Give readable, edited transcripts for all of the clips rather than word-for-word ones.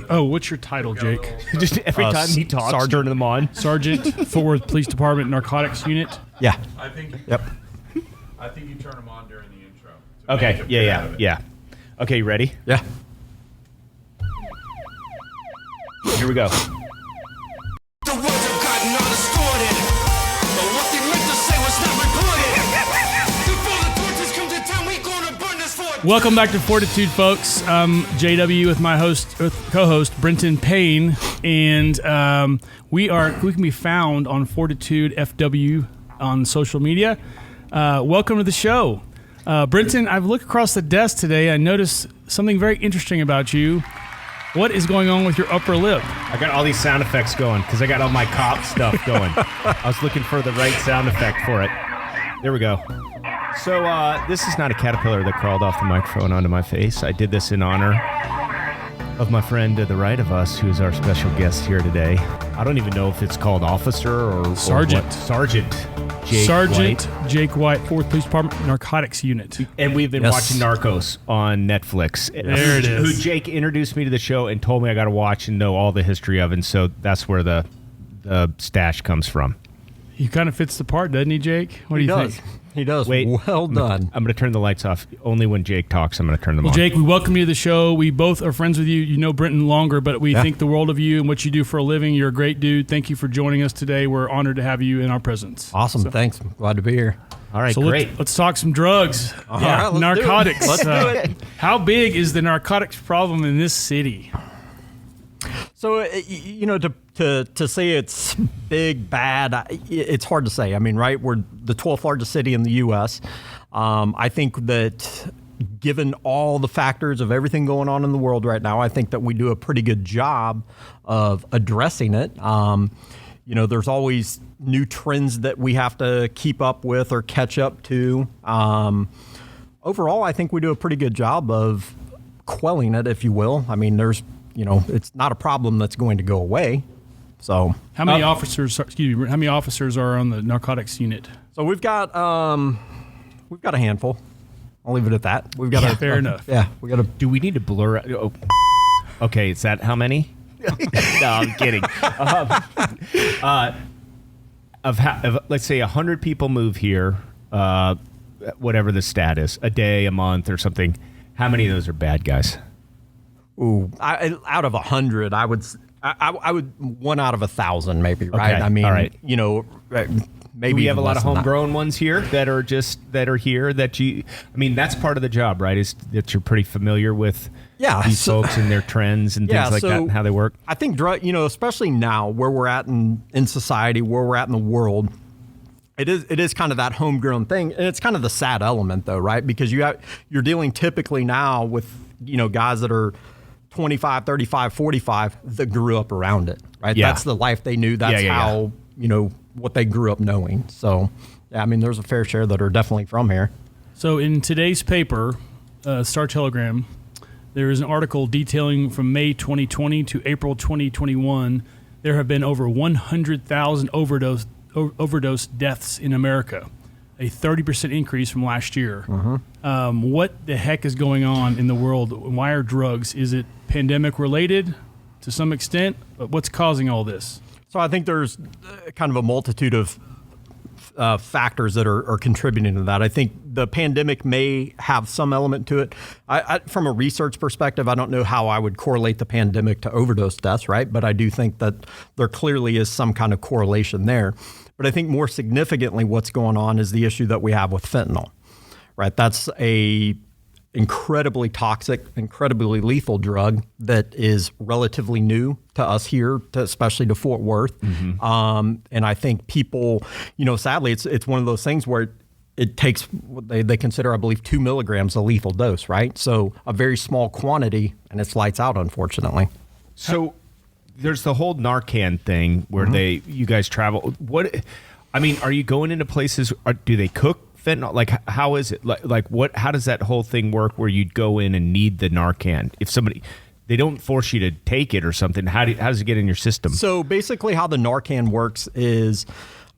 what's your title, Jake? Just every time he talks, Sergeant. turn them on. Sergeant, Fort Worth Police Department Narcotics Unit. Yeah. I think Yep. you turn them on during the intro. Okay. Yeah. Okay, you ready? Yeah. Here we go. The words have gotten all distorted, but what they meant to say was not recorded. Before the torches come to town, we gonna burn this fort. Welcome back to FORTitude, folks. I'm JW with my co-host Brenton Payne, and we can be found on FORTitude FW on social media. Welcome to the show, Brenton. I've looked across the desk today. I noticed something very interesting about you. What is going on with your upper lip? I got all these sound effects going because I got all my cop stuff going. I was looking for the right sound effect for it. There we go. So this is not a caterpillar that crawled off the microphone onto my face. I did this in honor of my friend to the right of us, who's our special guest here today. I don't even know if it's called officer or Sergeant. Or what. Sergeant Jake White, 4th Police Department Narcotics Unit. And we've been watching Narcos on Netflix. There it is. Who Jake introduced me to the show and told me I got to watch and know all the history of, and so that's where the stash comes from. He kind of fits the part, doesn't he, Jake? What do you think? He does. Wait, well done. I'm going to turn the lights off. Only when Jake talks, I'm going to turn them on. Jake, we welcome you to the show. We both are friends with you. You know Brenton longer, but we think the world of you and what you do for a living. You're a great dude. Thank you for joining us today. We're honored to have you in our presence. Awesome. Thanks. Glad to be here. All right, So great. let's talk some drugs. All right, let's narcotics. do it. Let's do it. How big is the narcotics problem in this city? So, you know, to say it's big, bad, it's hard to say. I mean, right? We're the 12th largest city in the U.S. I think that given all the factors of everything going on in the world right now, I think that we do a pretty good job of addressing it. You know, there's always new trends that we have to keep up with or catch up to. Overall, I think we do a pretty good job of quelling it, if you will. I mean, it's not a problem that's going to go away. So how many officers? Excuse me. How many officers are on the narcotics unit? So we've got a handful. I'll leave it at that. We've got fair enough. Yeah, we got a. Do we need to blur? Okay, is that how many? No, I'm kidding. Let's say 100 people move here, whatever the stat is, a day, a month, or something. How many of those are bad guys? Ooh, out of 100, I would 1 out of 1,000 maybe, right? Okay, I mean, all right. You know, maybe we have a even lot less of than that. homegrown ones here that are here that you. I mean, that's part of the job, right? Is that you're pretty familiar with these folks and their trends and things like that and how they work. I think drug, especially now where we're at in society, where we're at in the world. It is kind of that homegrown thing, and it's kind of the sad element, though, right? Because you're dealing typically now with guys that are 25, 35, 45 that grew up around it, right? Yeah. That's the life they knew. That's how what they grew up knowing. So, yeah, I mean, there's a fair share that are definitely from here. So in today's paper, Star Telegram, there is an article detailing from May 2020 to April 2021, there have been over 100,000 overdose deaths in America, a 30% increase from last year. What the heck is going on in the world? Why are drugs? Is it pandemic related to some extent? But what's causing all this? So I think there's kind of a multitude of factors that are contributing to that. I think the pandemic may have some element to it. From a research perspective, I don't know how I would correlate the pandemic to overdose deaths, right? But I do think that there clearly is some kind of correlation there. But I think more significantly what's going on is the issue that we have with fentanyl, right? That's a incredibly toxic, incredibly lethal drug that is relatively new to us here, especially to Fort Worth. And I think people, sadly, it's one of those things where it takes what they consider, I believe, 2 milligrams a lethal dose, right? So a very small quantity, and it's lights out, unfortunately. So there's the whole Narcan thing where you guys travel. Are you going into places? Do they cook fentanyl? Like, how is it? How does that whole thing work where you'd go in and need the Narcan? If they don't force you to take it or something, how does it get in your system? So basically how the Narcan works is,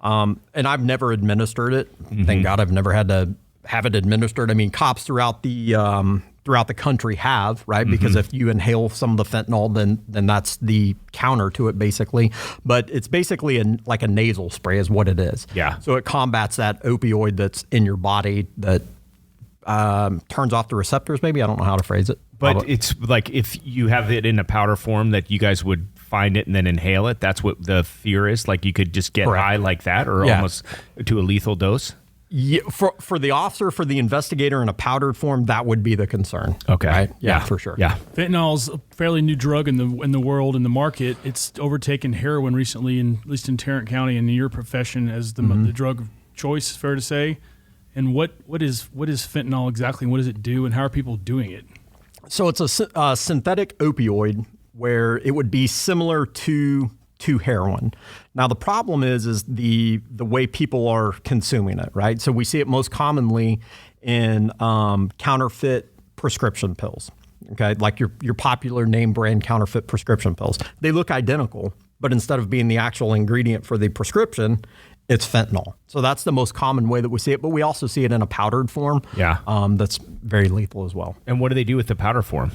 and I've never administered it. Thank God I've never had to have it administered. I mean, cops throughout the throughout the country have, right? Because if you inhale some of the fentanyl, then that's the counter to it, basically. But it's basically like a nasal spray is what it is. Yeah. So it combats that opioid that's in your body that turns off the receptors, maybe. I don't know how to phrase it. But it's like if you have it in a powder form that you guys would find it and then inhale it. That's what the fear is. Like you could just get high like that or almost to a lethal dose. Yeah, for the officer, for the investigator in a powdered form, that would be the concern. Okay. Right? Yeah, for sure. Yeah. Fentanyl's a fairly new drug in the world, in the market. It's overtaken heroin recently, at least in Tarrant County, in your profession as the drug of choice, fair to say. And what is fentanyl exactly? And what does it do? And how are people doing it? So it's a synthetic opioid where it would be similar to heroin. Now the problem is the way people are consuming it, right? So we see it most commonly in counterfeit prescription pills. Okay, like your popular name brand counterfeit prescription pills. They look identical, but instead of being the actual ingredient for the prescription, it's fentanyl. So that's the most common way that we see it, but we also see it in a powdered form. Yeah. That's very lethal as well. And what do they do with the powder form?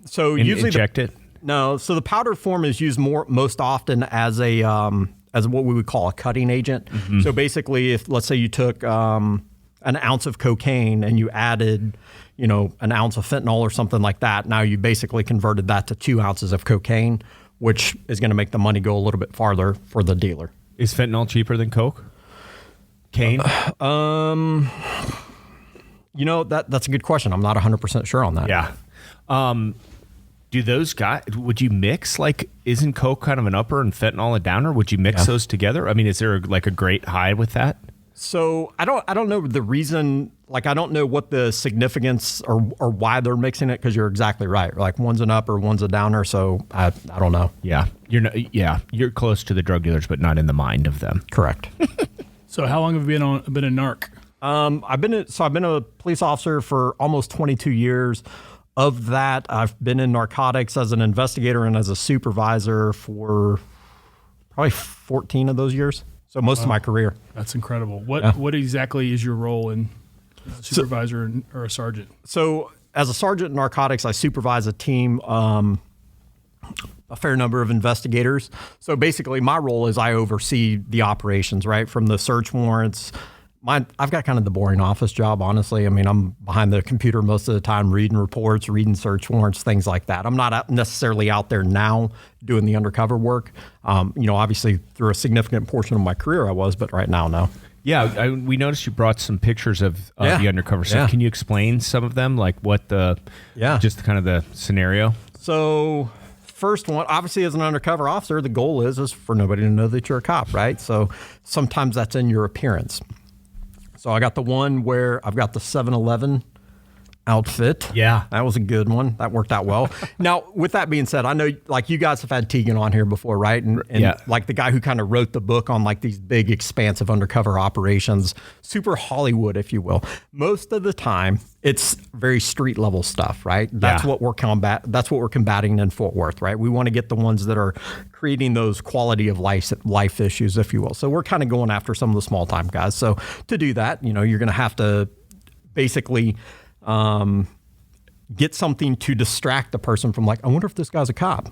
So usually inject it? No, so the powdered form is used most often as a as what we would call a cutting agent. So basically, if let's say you took an ounce of cocaine and you added, an ounce of fentanyl or something like that, now you basically converted that to 2 ounces of cocaine, which is going to make the money go a little bit farther for the dealer. Is fentanyl cheaper than coke? Cane? That's a good question. I'm not 100% sure on that. Yeah. Do those guys, would you mix, isn't coke kind of an upper and fentanyl a downer? Would you mix those together? I mean, is there a great high with that? So I don't know the reason, I don't know what the significance or why they're mixing it, because you're exactly right. Like one's an upper, one's a downer. So I don't know. Yeah. You're close to the drug dealers, but not in the mind of them. Correct. So how long have you been a narc? I've been a police officer for almost 22 years. Of that, I've been in narcotics as an investigator and as a supervisor for probably 14 of those years. So most of my career. That's incredible. What exactly is your role in as a supervisor or a sergeant? So as a sergeant in narcotics, I supervise a team, a fair number of investigators. So basically my role is I oversee the operations, right? From the search warrants. I've got kind of the boring office job, honestly. I mean, I'm behind the computer most of the time, reading reports, reading search warrants, things like that. I'm not necessarily out there now doing the undercover work. Obviously through a significant portion of my career I was, but right now, no. Yeah, we noticed you brought some pictures of the undercover stuff. Yeah. Can you explain some of them, just kind of the scenario? So first one, obviously as an undercover officer, the goal is for nobody to know that you're a cop, right? So sometimes that's in your appearance. So I got the one where I've got the 7-Eleven outfit. Yeah. That was a good one. That worked out well. Now, with that being said, I know you guys have had Tegan on here before, right? And the guy who kind of wrote the book on these big expansive undercover operations, super Hollywood, if you will. Most of the time, it's very street level stuff, right? That's what we're combating in Fort Worth, right? We want to get the ones that are creating those quality of life issues, if you will. So we're kind of going after some of the small time guys. So to do that, you're going to have to basically get something to distract the person from I wonder if this guy's a cop.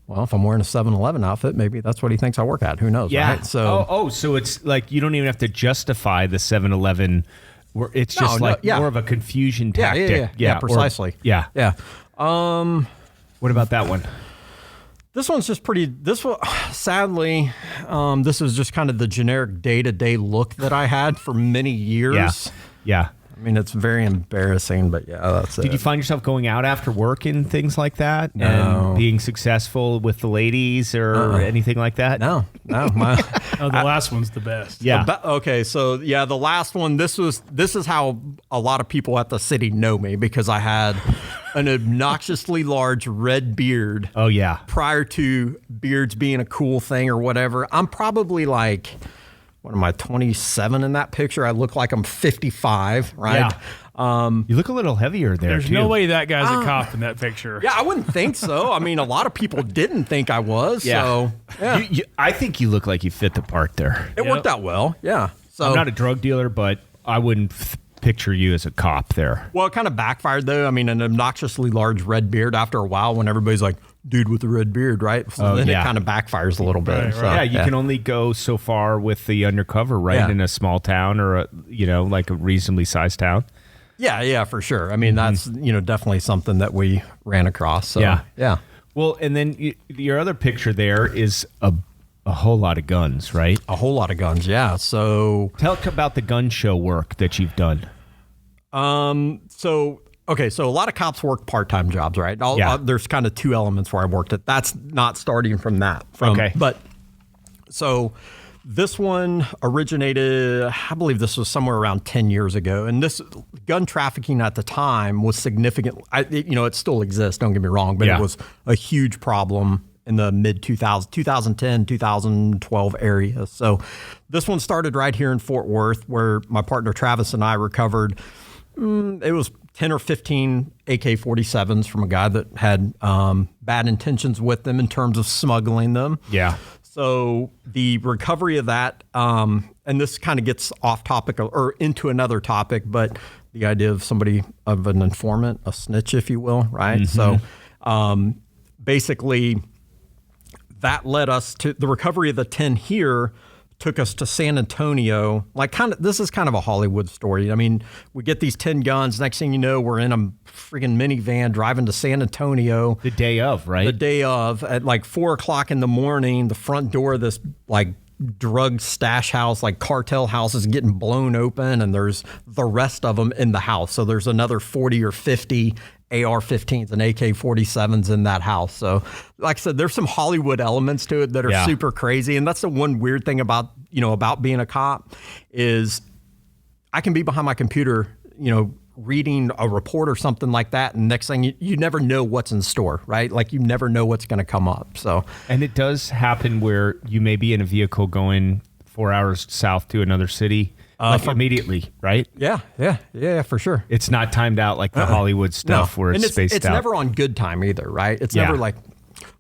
Well, if I'm wearing a 7-Eleven outfit, maybe that's what he thinks I work at. Who knows? Yeah. Right? So, so it's you don't even have to justify the 7-Eleven. It's just more of a confusion tactic. Yeah, precisely. Yeah. What about that one? This one's just pretty. Sadly, this is just kind of the generic day-to-day look that I had for many years. Yeah. I mean, it's very embarrassing, but that's it. Did you find yourself going out after work and things like that? No. And being successful with the ladies or anything like that? No. The last one's the best. Yeah. Okay, so the last one, this is how a lot of people at the city know me, because I had an obnoxiously large red beard. Oh, yeah. Prior to beards being a cool thing or whatever. I'm probably what am I, 27 in that picture? I look like I'm 55, right? Yeah. You look a little heavier there, There's too. no way that guy's a cop in that picture. Yeah, I wouldn't think so. I mean, a lot of people didn't think I was. Yeah. So, yeah. I think you look like you fit the part there. It worked out well. Yeah. So I'm not a drug dealer, but I wouldn't picture you as a cop there. Well, it kind of backfired, though. I mean, an obnoxiously large red beard after a while when everybody's like, dude with the red beard, right? So then it kind of backfires a little bit. Right, So, Yeah, you can only go so far with the undercover, right? Yeah. In a small town or, like a reasonably sized town. Yeah, for sure. I mean, that's, definitely something that we ran across. So, yeah. Well, and then your other picture there is a whole lot of guns, right? A whole lot of guns, yeah. So, Tell us about the gun show work that you've done. so a lot of cops work part-time jobs, right? There's kind of two elements where I worked at. That's not starting from that. Okay. But so this one originated, I believe this was somewhere around 10 years ago. And this gun trafficking at the time was significant. It still exists, don't get me wrong, but it was a huge problem in the mid-2000s, 2010, 2012 area. So this one started right here in Fort Worth, where my partner Travis and I recovered. It was 10 or 15 AK-47s from a guy that had bad intentions with them in terms of smuggling them. Yeah. So the recovery of that, and this kind of gets off topic or into another topic, but the idea of an informant, a snitch, if you will, right? Mm-hmm. So basically that led us to the recovery of the 10 here. Took us to San Antonio. This is kind of a Hollywood story. I mean, we get these 10 guns. Next thing you know, we're in a friggin' minivan driving to San Antonio. The day of, right? The day of, at 4:00 in the morning, the front door of this drug stash house, cartel house, is getting blown open, and there's the rest of them in the house. So there's another 40 or 50 AR-15s and AK-47s in that house. So like I said, there's some Hollywood elements to it that are super crazy. And that's the one weird thing about being a cop is I can be behind my computer, reading a report or something like that. And next thing you never know what's in store, right? You never know what's going to come up. So, and it does happen where you may be in a vehicle going 4 hours south to another city. Immediately, right? Yeah, for sure. It's not timed out like the Hollywood stuff where it's spaced out. It's never on good time either, right? It's never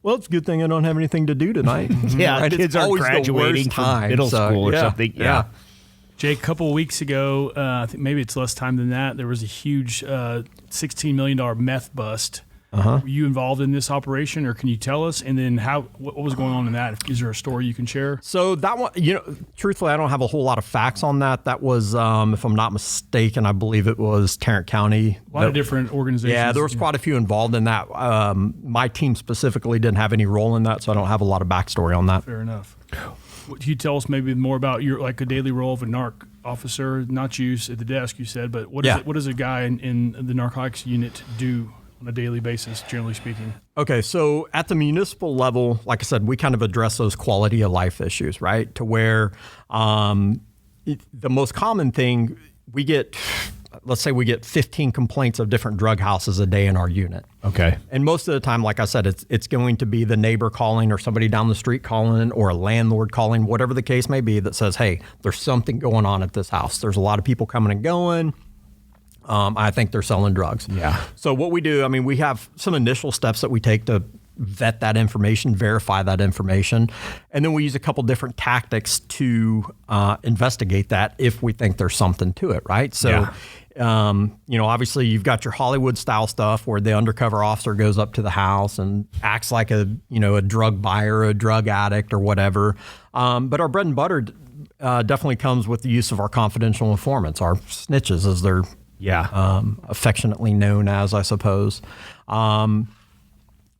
well, it's a good thing I don't have anything to do tonight. Right? it's Kids are graduating from middle school or something. Yeah. Jake, a couple of weeks ago, I think maybe it's less time than that, there was a huge $16 million meth bust. Were you involved in this operation, or can you tell us? And then what was going on in that? Is there a story you can share? So that one, truthfully, I don't have a whole lot of facts on that. That was, if I'm not mistaken, I believe it was Tarrant County. A lot of different organizations. Yeah, there was quite a few involved in that. My team specifically didn't have any role in that, so I don't have a lot of backstory on that. Fair enough. Can you tell us maybe more about your a daily role of a narc officer? Not you at the desk, you said, but what does a guy in the narcotics unit do on a daily basis, generally speaking? Okay, so at the municipal level, like I said, we kind of address those quality of life issues, right? To where the most common thing we get, let's say we get 15 complaints of different drug houses a day in our unit. Okay. And most of the time, like I said, it's going to be the neighbor calling or somebody down the street calling or a landlord calling, whatever the case may be, that says, hey, there's something going on at this house. There's a lot of people coming and going. I think they're selling drugs. Yeah. So what we do, we have some initial steps that we take to vet that information, verify that information, and then we use a couple different tactics to investigate that if we think there's something to it, right? So, obviously you've got your Hollywood style stuff where the undercover officer goes up to the house and acts like a drug buyer, a drug addict or whatever. But our bread and butter definitely comes with the use of our confidential informants, our snitches, as they're affectionately known as, I suppose.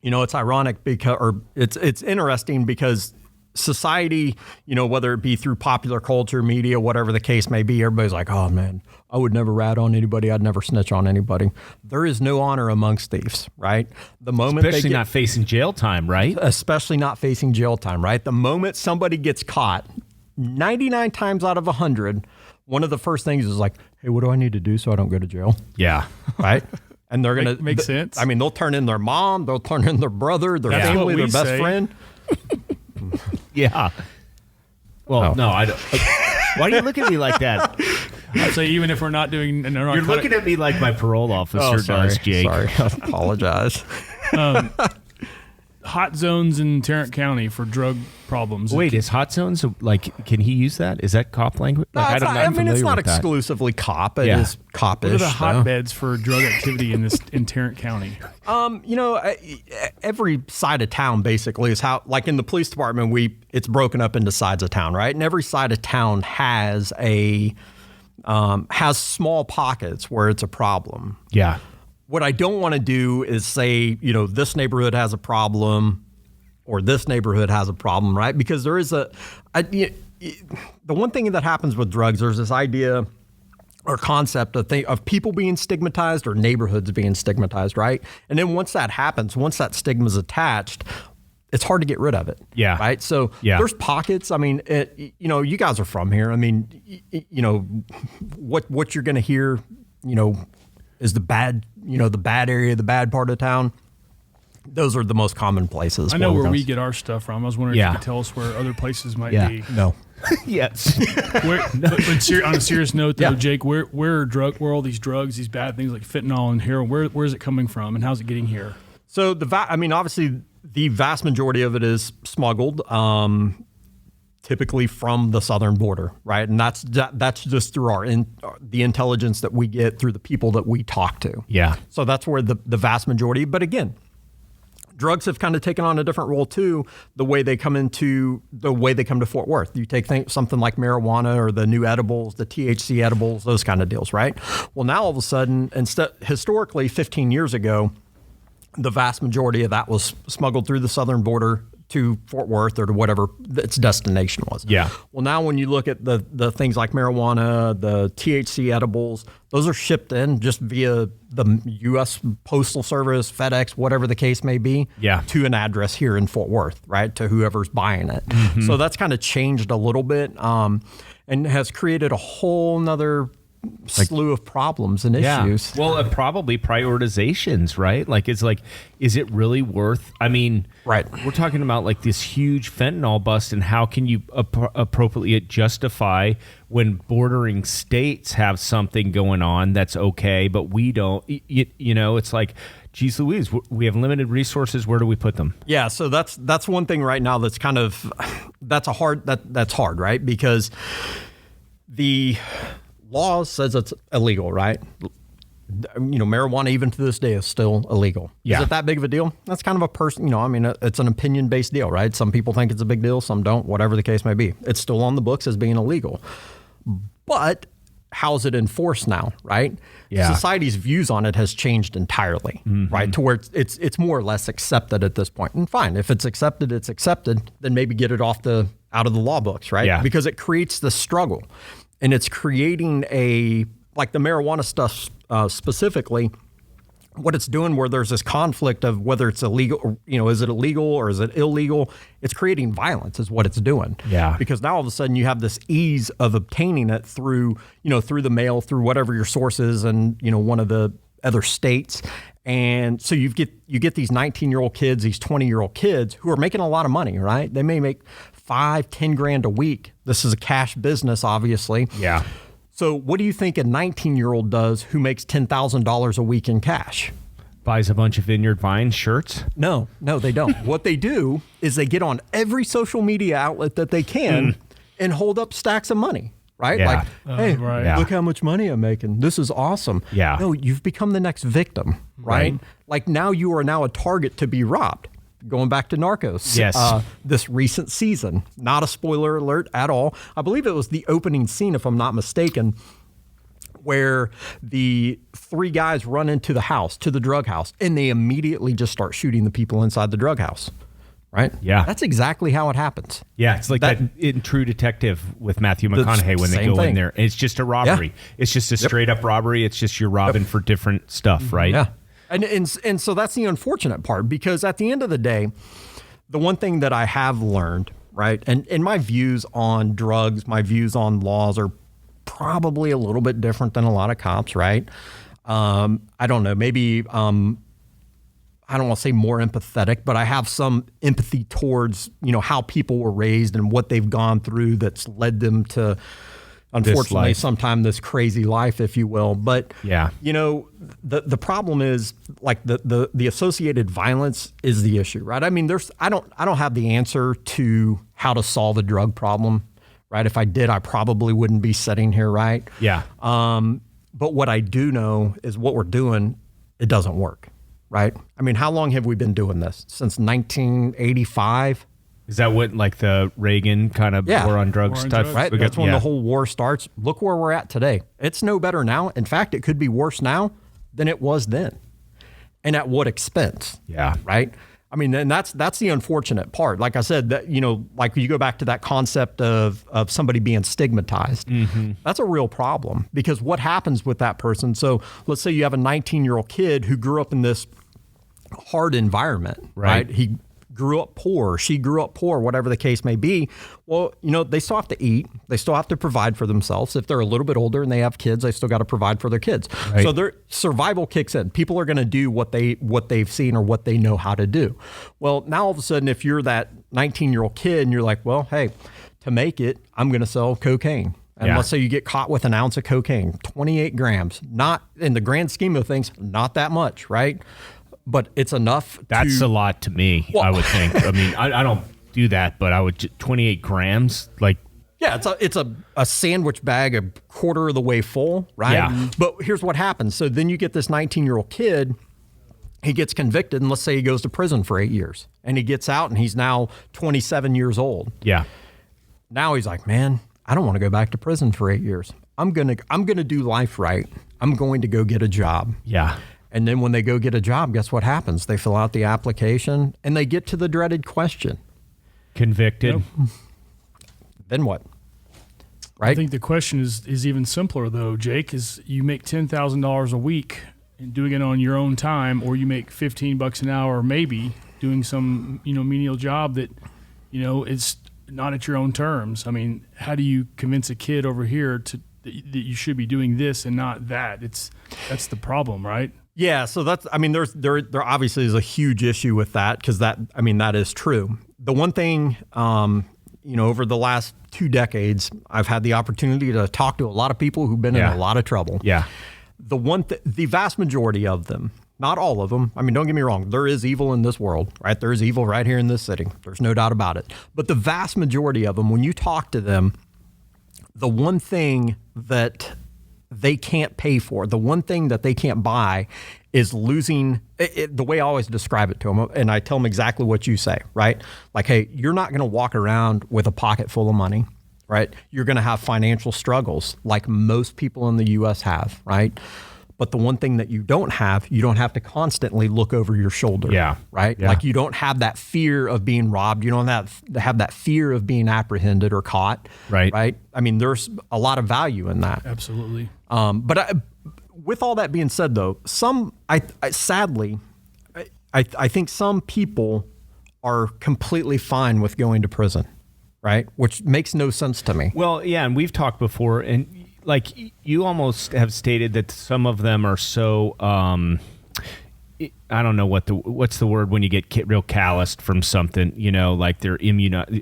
It's ironic because it's interesting because society, whether it be through popular culture, media, whatever the case may be, everybody's like, oh man, I would never rat on anybody. I'd never snitch on anybody. There is no honor amongst thieves, right? The moment especially not facing jail time, right? Especially not facing jail time, right? The moment somebody gets caught, 99 times out of 100, one of the first things is like, hey, what do I need to do so I don't go to jail? Yeah. Right? And they're going to make sense. They'll turn in their mom, they'll turn in their brother, their family, their best friend. Yeah. Well, no, I don't. Why do you look at me like that? I'd say even if we're not doing... You're looking at me like my parole officer does, Jake. Sorry, I apologize. hot zones in Tarrant County for drug problems? Wait, is hot zones like? Can he use that? Is that cop language? No, Like, it's not, I mean, it's not with that. exclusively cop. It Yeah. is cop-ish. what are the though. hotbeds for drug activity in Tarrant County? You know, every side of town basically is how, like in the police department, it's broken up into sides of town, right? And every side of town has has small pockets where it's a problem. Yeah. What I don't want to do is say, you know, this neighborhood has a problem or this neighborhood has a problem, right? Because there is the one thing that happens with drugs, there's this idea or concept of people being stigmatized or neighborhoods being stigmatized, right? And then once that happens, once that stigma is attached, it's hard to get rid of it. Yeah. Right. So there's pockets. I mean, you know, you guys are from here. I mean, you know, what you're going to hear, you know, is the bad area, the bad part of town. Those are the most common places. I know where we get our stuff from. I was wondering if Yeah. you could tell us where other places might Yeah. be. No. Yes. On a serious note, though, Yeah. Jake, where are all these drugs, these bad things like fentanyl and heroin? Where is it coming from, and how's it getting here? So obviously, the vast majority of it is smuggled, typically from the southern border, right? And that's just through the intelligence that we get through the people that we talk to. Yeah. So that's where the vast majority. But again, drugs have kind of taken on a different role too. The way they come to Fort Worth. You take something like marijuana or the new edibles, the THC edibles, those kind of deals, right? Well, now all of a sudden, historically, 15 years ago, the vast majority of that was smuggled through the southern border to Fort Worth or to whatever its destination was. Yeah. Well, now when you look at the things like marijuana, the THC edibles, those are shipped in just via the U.S. Postal Service, FedEx, whatever the case may be, Yeah. to an address here in Fort Worth, right, to whoever's buying it. So that's kind of changed a little bit and has created a whole nother slew of problems and issues. Well, probably prioritizations, right? Is it really worth? I mean, Right. We're talking about like this huge fentanyl bust, and how can you appropriately justify when bordering states have something going on that's okay, but we don't? You know, it's like, geez Louise, we have limited resources. Where do we put them? Yeah, so that's one thing right now that's kind of that's hard, right? Because the law says it's illegal, right? You know, marijuana even to this day is still illegal. Yeah. Is it that big of a deal? That's kind of a person, you know, I mean, it's an opinion-based deal, right? Some people think it's a big deal, some don't, whatever the case may be. It's still on the books as being illegal. But how's it enforced now, right? Yeah. Society's views on it has changed entirely, right? To where it's more or less accepted at this point. And fine, if it's accepted, then maybe get it out of the law books, right? Yeah. Because it creates the struggle. And it's creating like the marijuana stuff specifically, what it's doing where there's this conflict of whether it's illegal, or, you know, is it illegal or is it illegal? It's creating violence is what it's doing. Yeah. Because now all of a sudden you have this ease of obtaining it through the mail, through whatever your source is and, you know, one of the other states. And so you get these 19-year-old kids, these 20-year-old kids who are making a lot of money, right? They may make $5-10 grand a week. This is a cash business, obviously. Yeah. So what do you think a 19-year-old does who makes $10,000 a week in cash? Buys a bunch of Vineyard Vine shirts. No, they don't. What they do is they get on every social media outlet that they can and hold up stacks of money, right? Yeah. Like, hey, right. Yeah. look how much money I'm making. This is awesome. Yeah. No, you've become the next victim, right? Right. Like now you are now a target to be robbed. Going back to Narcos, Yes. this recent season, not a spoiler alert at all. I believe it was the opening scene, if I'm not mistaken, where the three guys run into the drug house, and they immediately just start shooting the people inside the drug house, right? Yeah. That's exactly how it happens. Yeah, it's like that in True Detective with Matthew McConaughey when they same go in thing. there. It's just a robbery. Yeah. It's just a straight up robbery. It's just you're robbing for different stuff, right? Yeah. And so that's the unfortunate part, because at the end of the day, the one thing that I have learned, right, and my views on drugs, my views on laws are probably a little bit different than a lot of cops, right? I don't know, maybe I don't want to say more empathetic, but I have some empathy towards, you know, how people were raised and what they've gone through that's led them to unfortunately, life. sometime this crazy life, if you will. But Yeah. you know, the problem is like the associated violence is the issue, right? I mean, I don't have the answer to how to solve a drug problem, right? If I did, I probably wouldn't be sitting here, right? Yeah. But what I do know is what we're doing, it doesn't work, right? I mean, how long have we been doing this? Since 1985? Is that what like the Reagan kind of Yeah. war on drugs War on type? drugs. Right? We got- That's when yeah. the whole war starts. Look where we're at today. It's no better now. In fact, it could be worse now than it was then. And at what expense? Yeah. Right? I mean, and that's the unfortunate part. Like I said, that, you know, like you go back to that concept of somebody being stigmatized. That's a real problem, because what happens with that person? So let's say you have a 19-year-old kid who grew up in this hard environment, Right. right? He grew up poor, she grew up poor, whatever the case may be. Well, you know, they still have to eat. They still have to provide for themselves. If they're a little bit older and they have kids, they still got to provide for their kids. Right. So their survival kicks in. People are going to do what they've seen or what they know how to do. Well, now all of a sudden, if you're that 19-year-old kid and you're like, well, hey, to make it, I'm going to sell cocaine. And Yeah. let's say you get caught with an ounce of cocaine, 28 grams, not in the grand scheme of things, not that much, right? But it's enough. That's to, a lot to me, I would think. I mean, I don't do that, but I would 28 grams, like, Yeah, it's a sandwich bag a quarter of the way full, right? Yeah. But here's what happens. So then you get this 19-year-old kid, he gets convicted, and let's say he goes to prison for 8 years. And he gets out, and he's now 27 years old. yeah. Now he's like, man, I don't want to go back to prison for 8 years. I'm gonna do life right. I'm going to go get a job. Yeah. And then when they go get a job, guess what happens? They fill out the application, and they get to the dreaded question. Convicted. Then what? I Right? think the question is even simpler though, Jake. Is you make $10,000 a week and doing it on your own time, or you make $15 an hour, maybe doing some menial job that it's not at your own terms. I mean, how do you convince a kid over here that you should be doing this and not that? That's the problem, right? Yeah, so there obviously is a huge issue with that, because that is true. The one thing, over the last 2 decades, I've had the opportunity to talk to a lot of people who've been in a lot of trouble. Yeah. The vast majority of them, not all of them. I mean, don't get me wrong. There is evil in this world, right? There is evil right here in this city. There's no doubt about it. But the vast majority of them, when you talk to them, the one thing that they can't pay for, the one thing that they can't buy, is losing the way I always describe it to them. And I tell them exactly what you say, right? Like, hey, you're not going to walk around with a pocket full of money, right? You're going to have financial struggles like most people in the U.S. have, right? But the one thing that you don't have to constantly look over your shoulder. Yeah. Right? Yeah. Like, you don't have that fear of being robbed. You don't have that fear of being apprehended or caught. Right. Right? I mean, there's a lot of value in that. Absolutely. With all that being said, though, sadly, I think some people are completely fine with going to prison, right? Which makes no sense to me. Well, yeah, and we've talked before, and like you almost have stated that some of them are so I don't know what's the word when you get real calloused from something, like they're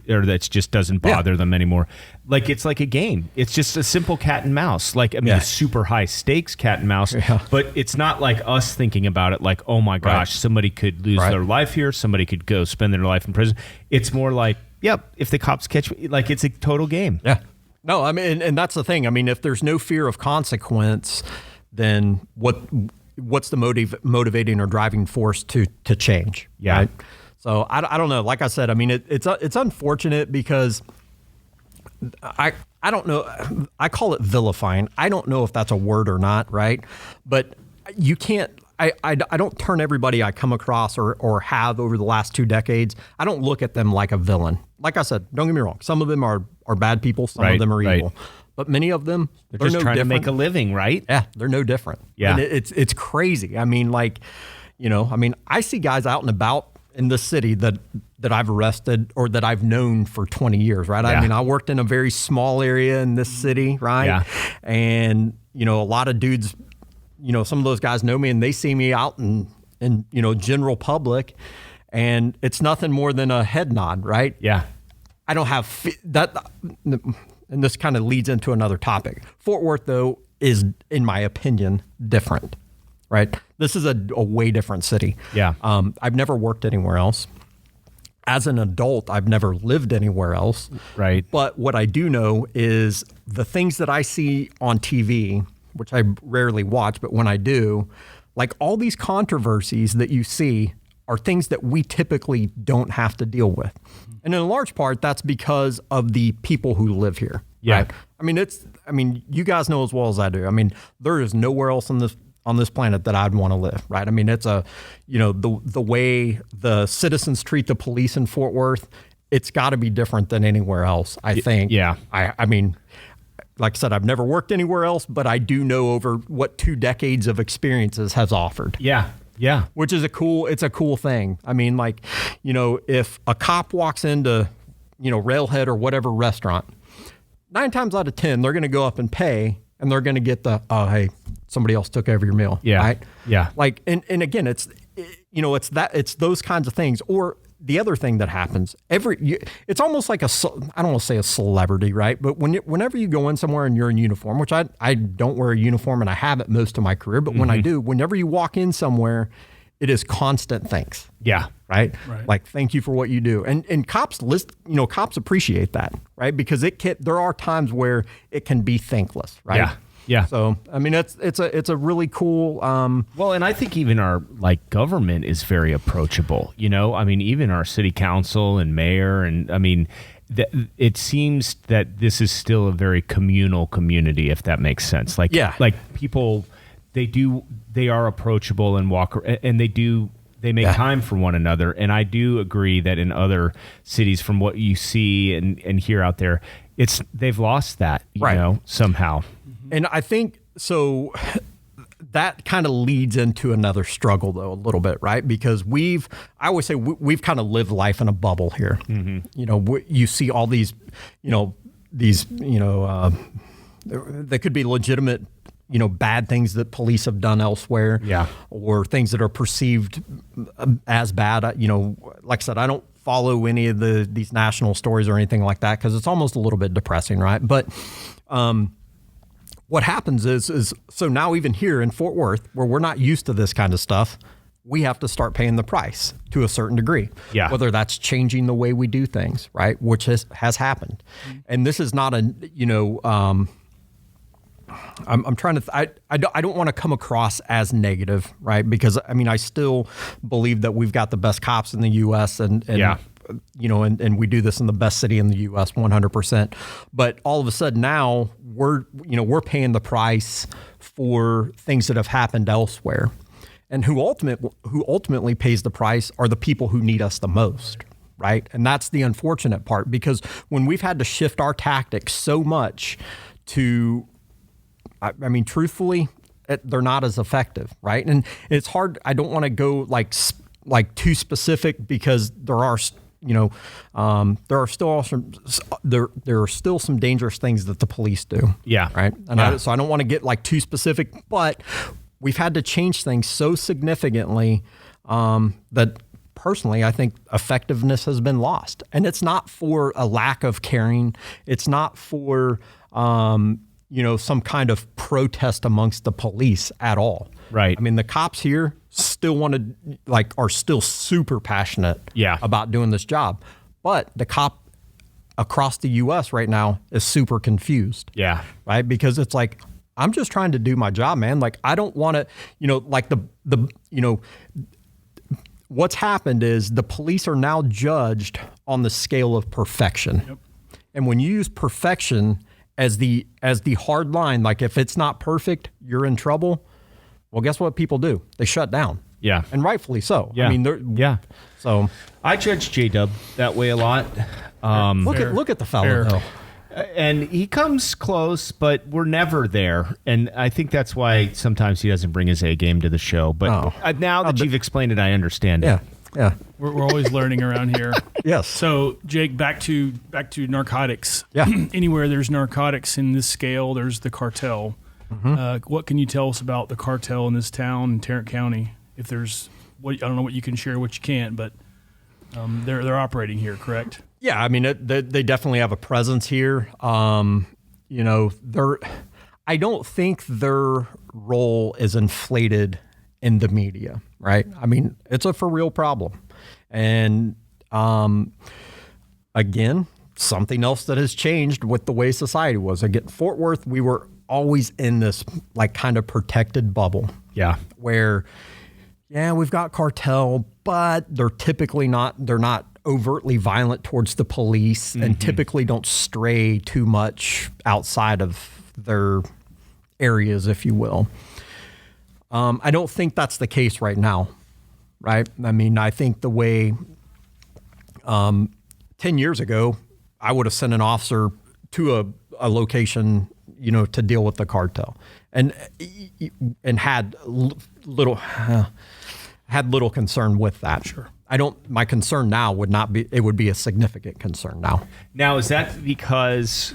or that just doesn't bother them anymore. Like it's like a game. It's just a simple cat and mouse. Like, I mean, a super high stakes cat and mouse, but it's not like us thinking about it like, oh my gosh, somebody could lose their life here. Somebody could go spend their life in prison. It's more like, yep, if the cops catch me, like it's a total game. Yeah. No, I mean, and that's the thing. I mean, if there's no fear of consequence, then what's the motivating or driving force to change? Yeah. Right? So I don't know. Like I said, I mean, it's unfortunate because I don't know. I call it vilifying. I don't know if that's a word or not, right? But you can't. I don't turn everybody I come across or have over the last 2 decades. I don't look at them like a villain. Like I said, don't get me wrong. Some of them are bad people. Some of them are evil. But many of them, they're just no trying different. to make a living, right? Yeah, they're no different. Yeah. And it's crazy. I mean, like, I see guys out and about in the city that I've arrested or that I've known for 20 years, right? Yeah. I mean, I worked in a very small area in this city, right? Yeah. And, a lot of dudes, some of those guys know me and they see me out in general public, and it's nothing more than a head nod, right? Yeah. I don't have that. and this kind of leads into another topic. Fort Worth, though, is, in my opinion, different, right? This is a way different city. Yeah. I've never worked anywhere else. As an adult, I've never lived anywhere else. Right. But what I do know is the things that I see on TV, which I rarely watch, but when I do, like all these controversies that you see are things that we typically don't have to deal with. And in a large part, that's because of the people who live here. Yeah. Right? I mean, you guys know as well as I do. I mean, there is nowhere else on this planet that I'd want to live, right? I mean, it's the way the citizens treat the police in Fort Worth, it's got to be different than anywhere else, I think. Yeah. I mean, like I said, I've never worked anywhere else, but I do know over what 2 decades of experiences has offered. Yeah. Yeah. Which is it's a cool thing. I mean, like, if a cop walks into, Railhead or whatever restaurant, 9 times out of 10, they're going to go up and pay, and they're going to get hey, somebody else took over your meal. Yeah. Right? Yeah. Like, and again, it's those kinds of things. Or the other thing that happens it's almost like I don't want to say a celebrity, right? But whenever you go in somewhere and you're in uniform, which I don't wear a uniform and I haven't most of my career, but when I do, whenever you walk in somewhere, it is constant thanks. Yeah. Right. Like, thank you for what you do. And cops cops appreciate that, right? Because there are times where it can be thankless, right? Yeah. Yeah. So, I mean, it's a really cool. Well, and I think even our government is very approachable. I mean, even our city council and mayor, and I mean, it seems that this is still a very communal community, if that makes sense. Like people, they are approachable and and they make time for one another. And I do agree that in other cities, from what you see and hear out there, they've lost that, somehow. And I think so that kind of leads into another struggle, though, a little bit, right? Because I always say we've kind of lived life in a bubble here. Mm-hmm. You see all these, that could be legitimate, bad things that police have done elsewhere. Yeah. Or things that are perceived as bad. Like I said, I don't follow any of these national stories or anything like that because it's almost a little bit depressing, right? But, what happens is so now even here in Fort Worth, where we're not used to this kind of stuff, we have to start paying the price to a certain degree. Yeah. Whether that's changing the way we do things, right? Which has happened. And this is not I'm trying to, I don't want to come across as negative, right? Because I mean, I still believe that we've got the best cops in the U.S. and and we do this in the best city in the U.S. 100%. But all of a sudden now we're paying the price for things that have happened elsewhere. And who ultimately pays the price are the people who need us the most, right? And that's the unfortunate part, because when we've had to shift our tactics so much to, I mean, truthfully, they're not as effective, right? And it's hard. I don't want to go like too specific because there are still some dangerous things that the police do. Yeah. Right. And so I don't want to get like too specific, but we've had to change things so significantly that personally I think effectiveness has been lost. And it's not for a lack of caring. It's not for some kind of protest amongst the police at all. Right. I mean, the cops here still are still super passionate about doing this job. But the cop across the U.S. right now is super confused. Yeah. Right? Because it's like, I'm just trying to do my job, man. Like, I don't want to, what's happened is the police are now judged on the scale of perfection. Yep. And when you use perfection as the hard line, like if it's not perfect, you're in trouble. Well, guess what people do? They shut down. Yeah. And rightfully so. Yeah. I mean, so I judge J-Dub that way a lot. Look at the fellow, though. And he comes close, but we're never there. And I think that's why sometimes he doesn't bring his A game to the show. But now that you've explained it, I understand it. Yeah. We're always learning around here. Yes. So, Jake, back to narcotics. Yeah. Anywhere there's narcotics in this scale, there's the cartel. Mm-hmm. What can you tell us about the cartel in this town in Tarrant County? If there's, I don't know what you can share, what you can't, but They're operating here, correct? Yeah, I mean, they definitely have a presence here. You know, I don't think their role is inflated in the media, right? I mean, it's a for real problem. And again, something else that has changed with the way society was. Again, Fort Worth, we were always in this like kind of protected bubble. Yeah. Where, yeah, we've got cartel, but they're typically they're not overtly violent towards the police and typically don't stray too much outside of their areas, if you will. I don't think that's the case right now, right? I mean, I think the way 10 years ago, I would have sent an officer to a location, you know, to deal with the cartel, and had little concern with that. Sure. My concern now would not be, it would be a significant concern now. Now, is that because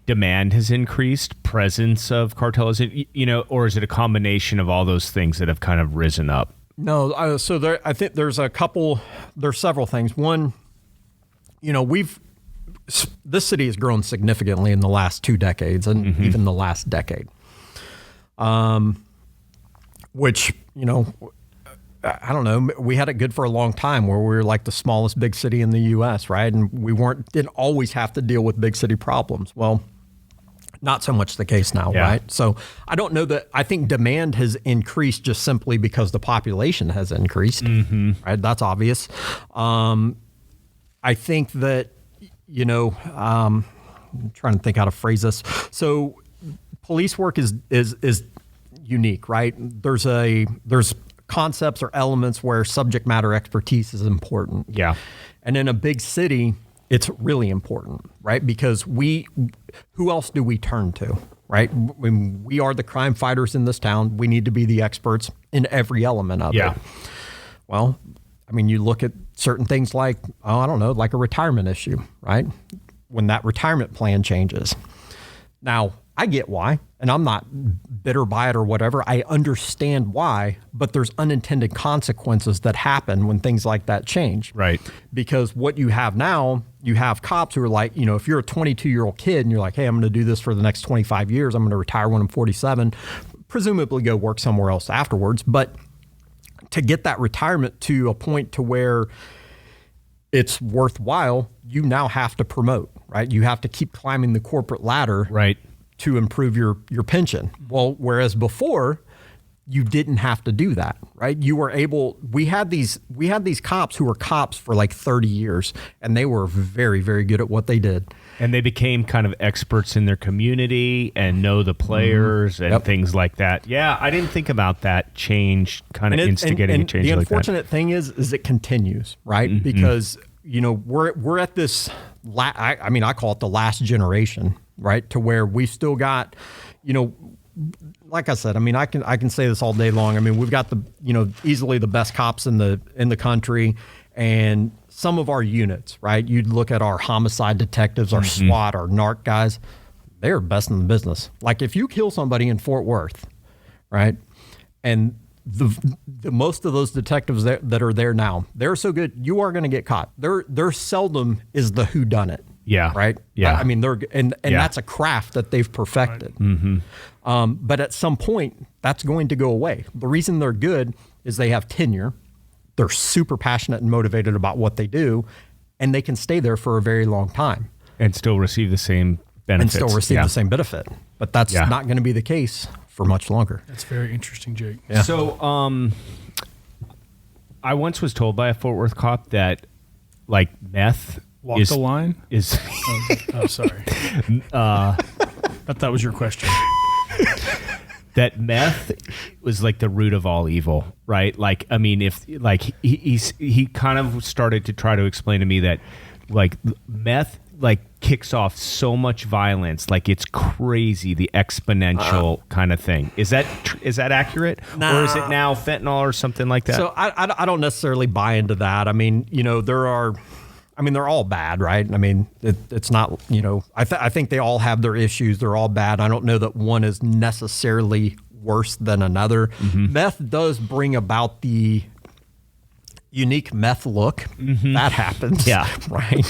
demand has increased, presence of cartel, is it, you know, or is it a combination of all those things that have kind of risen up? No, so I think there's several things. One, you know, this city has grown significantly in the last 2 decades and even the last decade. Which, you know, I don't know, we had it good for a long time where we were like the smallest big city in the U.S., right? And we didn't always have to deal with big city problems. Well, not so much the case now, right? So I don't know that, I think demand has increased just simply because the population has increased, right? That's obvious. I think that, you know, I'm trying to think how to phrase this. So police work is unique, right? There's concepts or elements where subject matter expertise is important. Yeah. And in a big city, it's really important, right? Because who else do we turn to, right? When we are the crime fighters in this town, we need to be the experts in every element of it. Well, I mean, you look at certain things like, I don't know, like a retirement issue, right? When that retirement plan changes. Now, I get why, and I'm not bitter by it or whatever. I understand why, but there's unintended consequences that happen when things like that change. Right. Because what you have now, you have cops who are like, you know, if you're a 22-year-old kid and you're like, hey, I'm going to do this for the next 25 years, I'm going to retire when I'm 47, presumably go work somewhere else afterwards. But to get that retirement to a point to where it's worthwhile, you now have to promote, right? You have to keep climbing the corporate ladder. Right. To improve your pension. Well, whereas before you didn't have to do that, right? You were able, we had these cops who were cops for like 30 years and they were very, very good at what they did. And they became kind of experts in their community and know the players and things like that. Yeah, I didn't think about that change kind of instigating a change like that. The unfortunate thing is it continues, right? Because, you know, we're at this, I mean, I call it the last generation, right? To where we've still got, you know, like I said, I mean, I can say this all day long. I mean, we've got the, you know, easily the best cops in the country, and some of our units, right? You'd look at our homicide detectives, our SWAT, our narc guys, they're best in the business. Like if you kill somebody in Fort Worth, right? And the most of those detectives that are there now, they're so good, you are going to get caught. There seldom is the whodunit. Yeah. Right. Yeah. I mean, that's a craft that they've perfected. Right. But at some point, that's going to go away. The reason they're good is they have tenure. They're super passionate and motivated about what they do, and they can stay there for a very long time and still receive the same benefits. And still receive the same benefit. But that's not going to be the case for much longer. That's very interesting, Jake. Yeah. So, I once was told by a Fort Worth cop that, like, meth Walk the line? Is sorry. That was your question. That meth was like the root of all evil, right? Like, I mean, if like he kind of started to try to explain to me that like meth like kicks off so much violence, like it's crazy, the exponential kind of thing. Is that accurate? Nah. Or is it now fentanyl or something like that? So I don't necessarily buy into that. I mean, you know, they're all bad, right? I mean, it's not, you know, I think they all have their issues. They're all bad. I don't know that one is necessarily worse than another. Meth does bring about the unique meth look. That happens. Yeah. Right.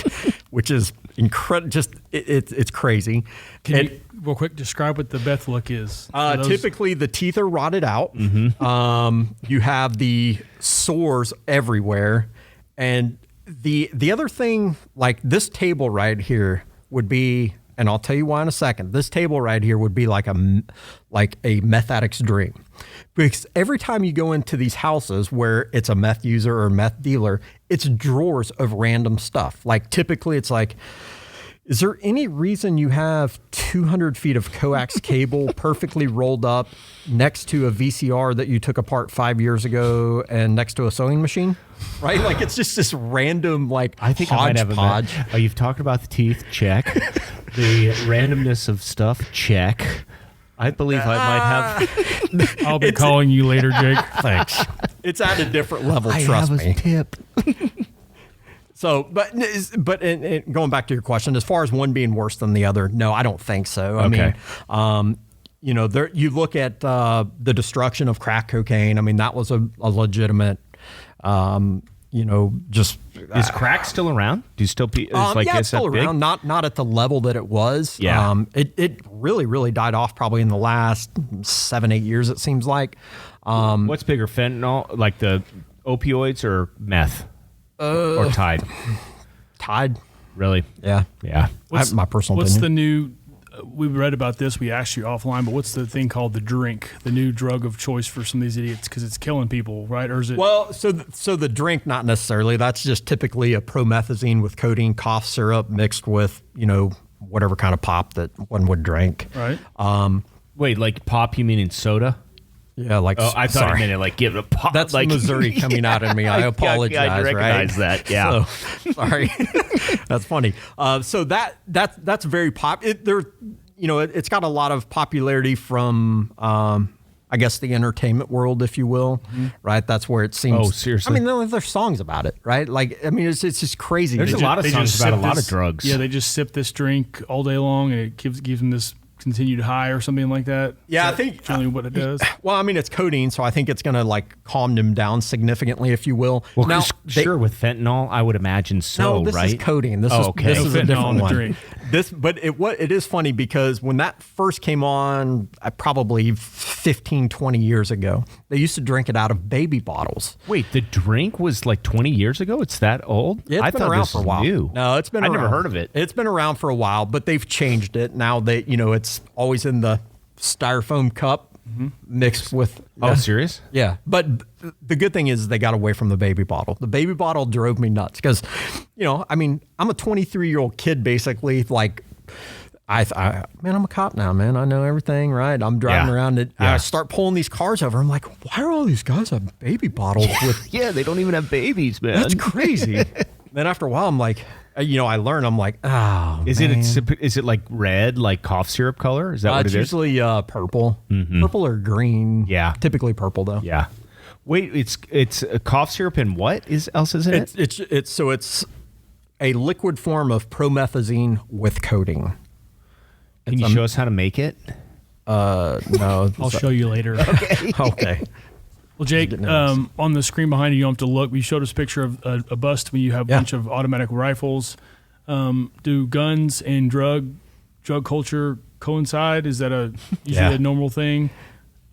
Which is incredible. Just it's crazy. Can you, real quick, describe what the meth look is? Typically, the teeth are rotted out. You have the sores everywhere, and the other thing, like this table right here, would be, and I'll tell you why in a second. This table right here would be like a meth addict's dream, because every time you go into these houses where it's a meth user or meth dealer, it's drawers of random stuff. Like typically, it's like, is there any reason you have 200 feet of coax cable perfectly rolled up next to a VCR that you took apart 5 years ago and next to a sewing machine? Right? Like it's just this random I think I might have hodgepodge. you've talked about the teeth, check. The randomness of stuff, check. I believe I might have. I'll be calling you later, Jake. Thanks. It's at a different level, I trust have a me. tip. So, but and going back to your question, as far as one being worse than the other, no, I don't think so. I mean, you know, there you look at the destruction of crack cocaine. I mean, that was a legitimate, you know, just Is crack still around? Do you still yeah, it's still around, not at the level that it was. Yeah. It really died off probably in the last 7-8 years. It seems like. What's bigger, fentanyl, like the opioids, or meth, or Tide? Tide. Really? Yeah. Yeah. My personal What's opinion. the new? We read about this. We asked you offline, but what's the thing called the drink, the new drug of choice for some of these idiots because it's killing people, right? Or is it? Well, so the drink, not necessarily. That's just typically a promethazine with codeine cough syrup mixed with, you know, whatever kind of pop that one would drink. right. Wait, like pop? You mean in soda? Yeah, like. Oh, I thought sorry. you meant it like give it a pop. That's like Missouri coming out in me. I apologize. I recognize right? that. Yeah. So, sorry. That's funny. So that's very pop. It's got a lot of popularity from, I guess, the entertainment world, if you will. Right. That's where it seems. Oh, seriously? I mean, there's songs about it, right? Like, I mean, it's just crazy. There's a lot of They songs just about a sip lot of this- drugs. Yeah, they just sip this drink all day long, and it gives them this continued high or something like that. Yeah, Is I that think generally what it does. Well, I mean, it's codeine, so I think it's going to like calm them down significantly, if you will. Well, now, sure, with fentanyl, I would imagine so, no, this right? is codeine. This okay. is a Fentanyl different in the one. drink. It is funny because when that first came on, probably 15, 20 years ago, they used to drink it out of baby bottles. Wait, the drink was like 20 years ago? It's that old? Yeah, I it's been thought around this for a was while. new. No, it's been I around. never heard of it. It's been around for a while, but they've changed it. Now it's always in the styrofoam cup mixed with. Oh, serious? Yeah, but the good thing is they got away from the baby bottle. The baby bottle drove me nuts because, I mean, I'm a 23-year-old kid basically. Like, man, I'm a cop now, man. I know everything, right? I'm driving around and I start pulling these cars over. I'm like, why are all these guys have baby bottles with? Yeah, they don't even have babies, man. That's crazy. Then after a while, I'm like, I learn. I'm like, oh, Is man. it like red, like cough syrup color? Is that what It's it is? usually purple, purple or green. Yeah. typically purple though. Yeah. Wait, it's a cough syrup and what else is in it? It's a liquid form of promethazine with codeine. Can you show us how to make it? No, I'll show you later. Okay. Well, Jake, on the screen behind you, you don't have to look. You showed us a picture of a bust when you have a bunch of automatic rifles. Do guns and drug culture coincide? Is that usually a normal thing?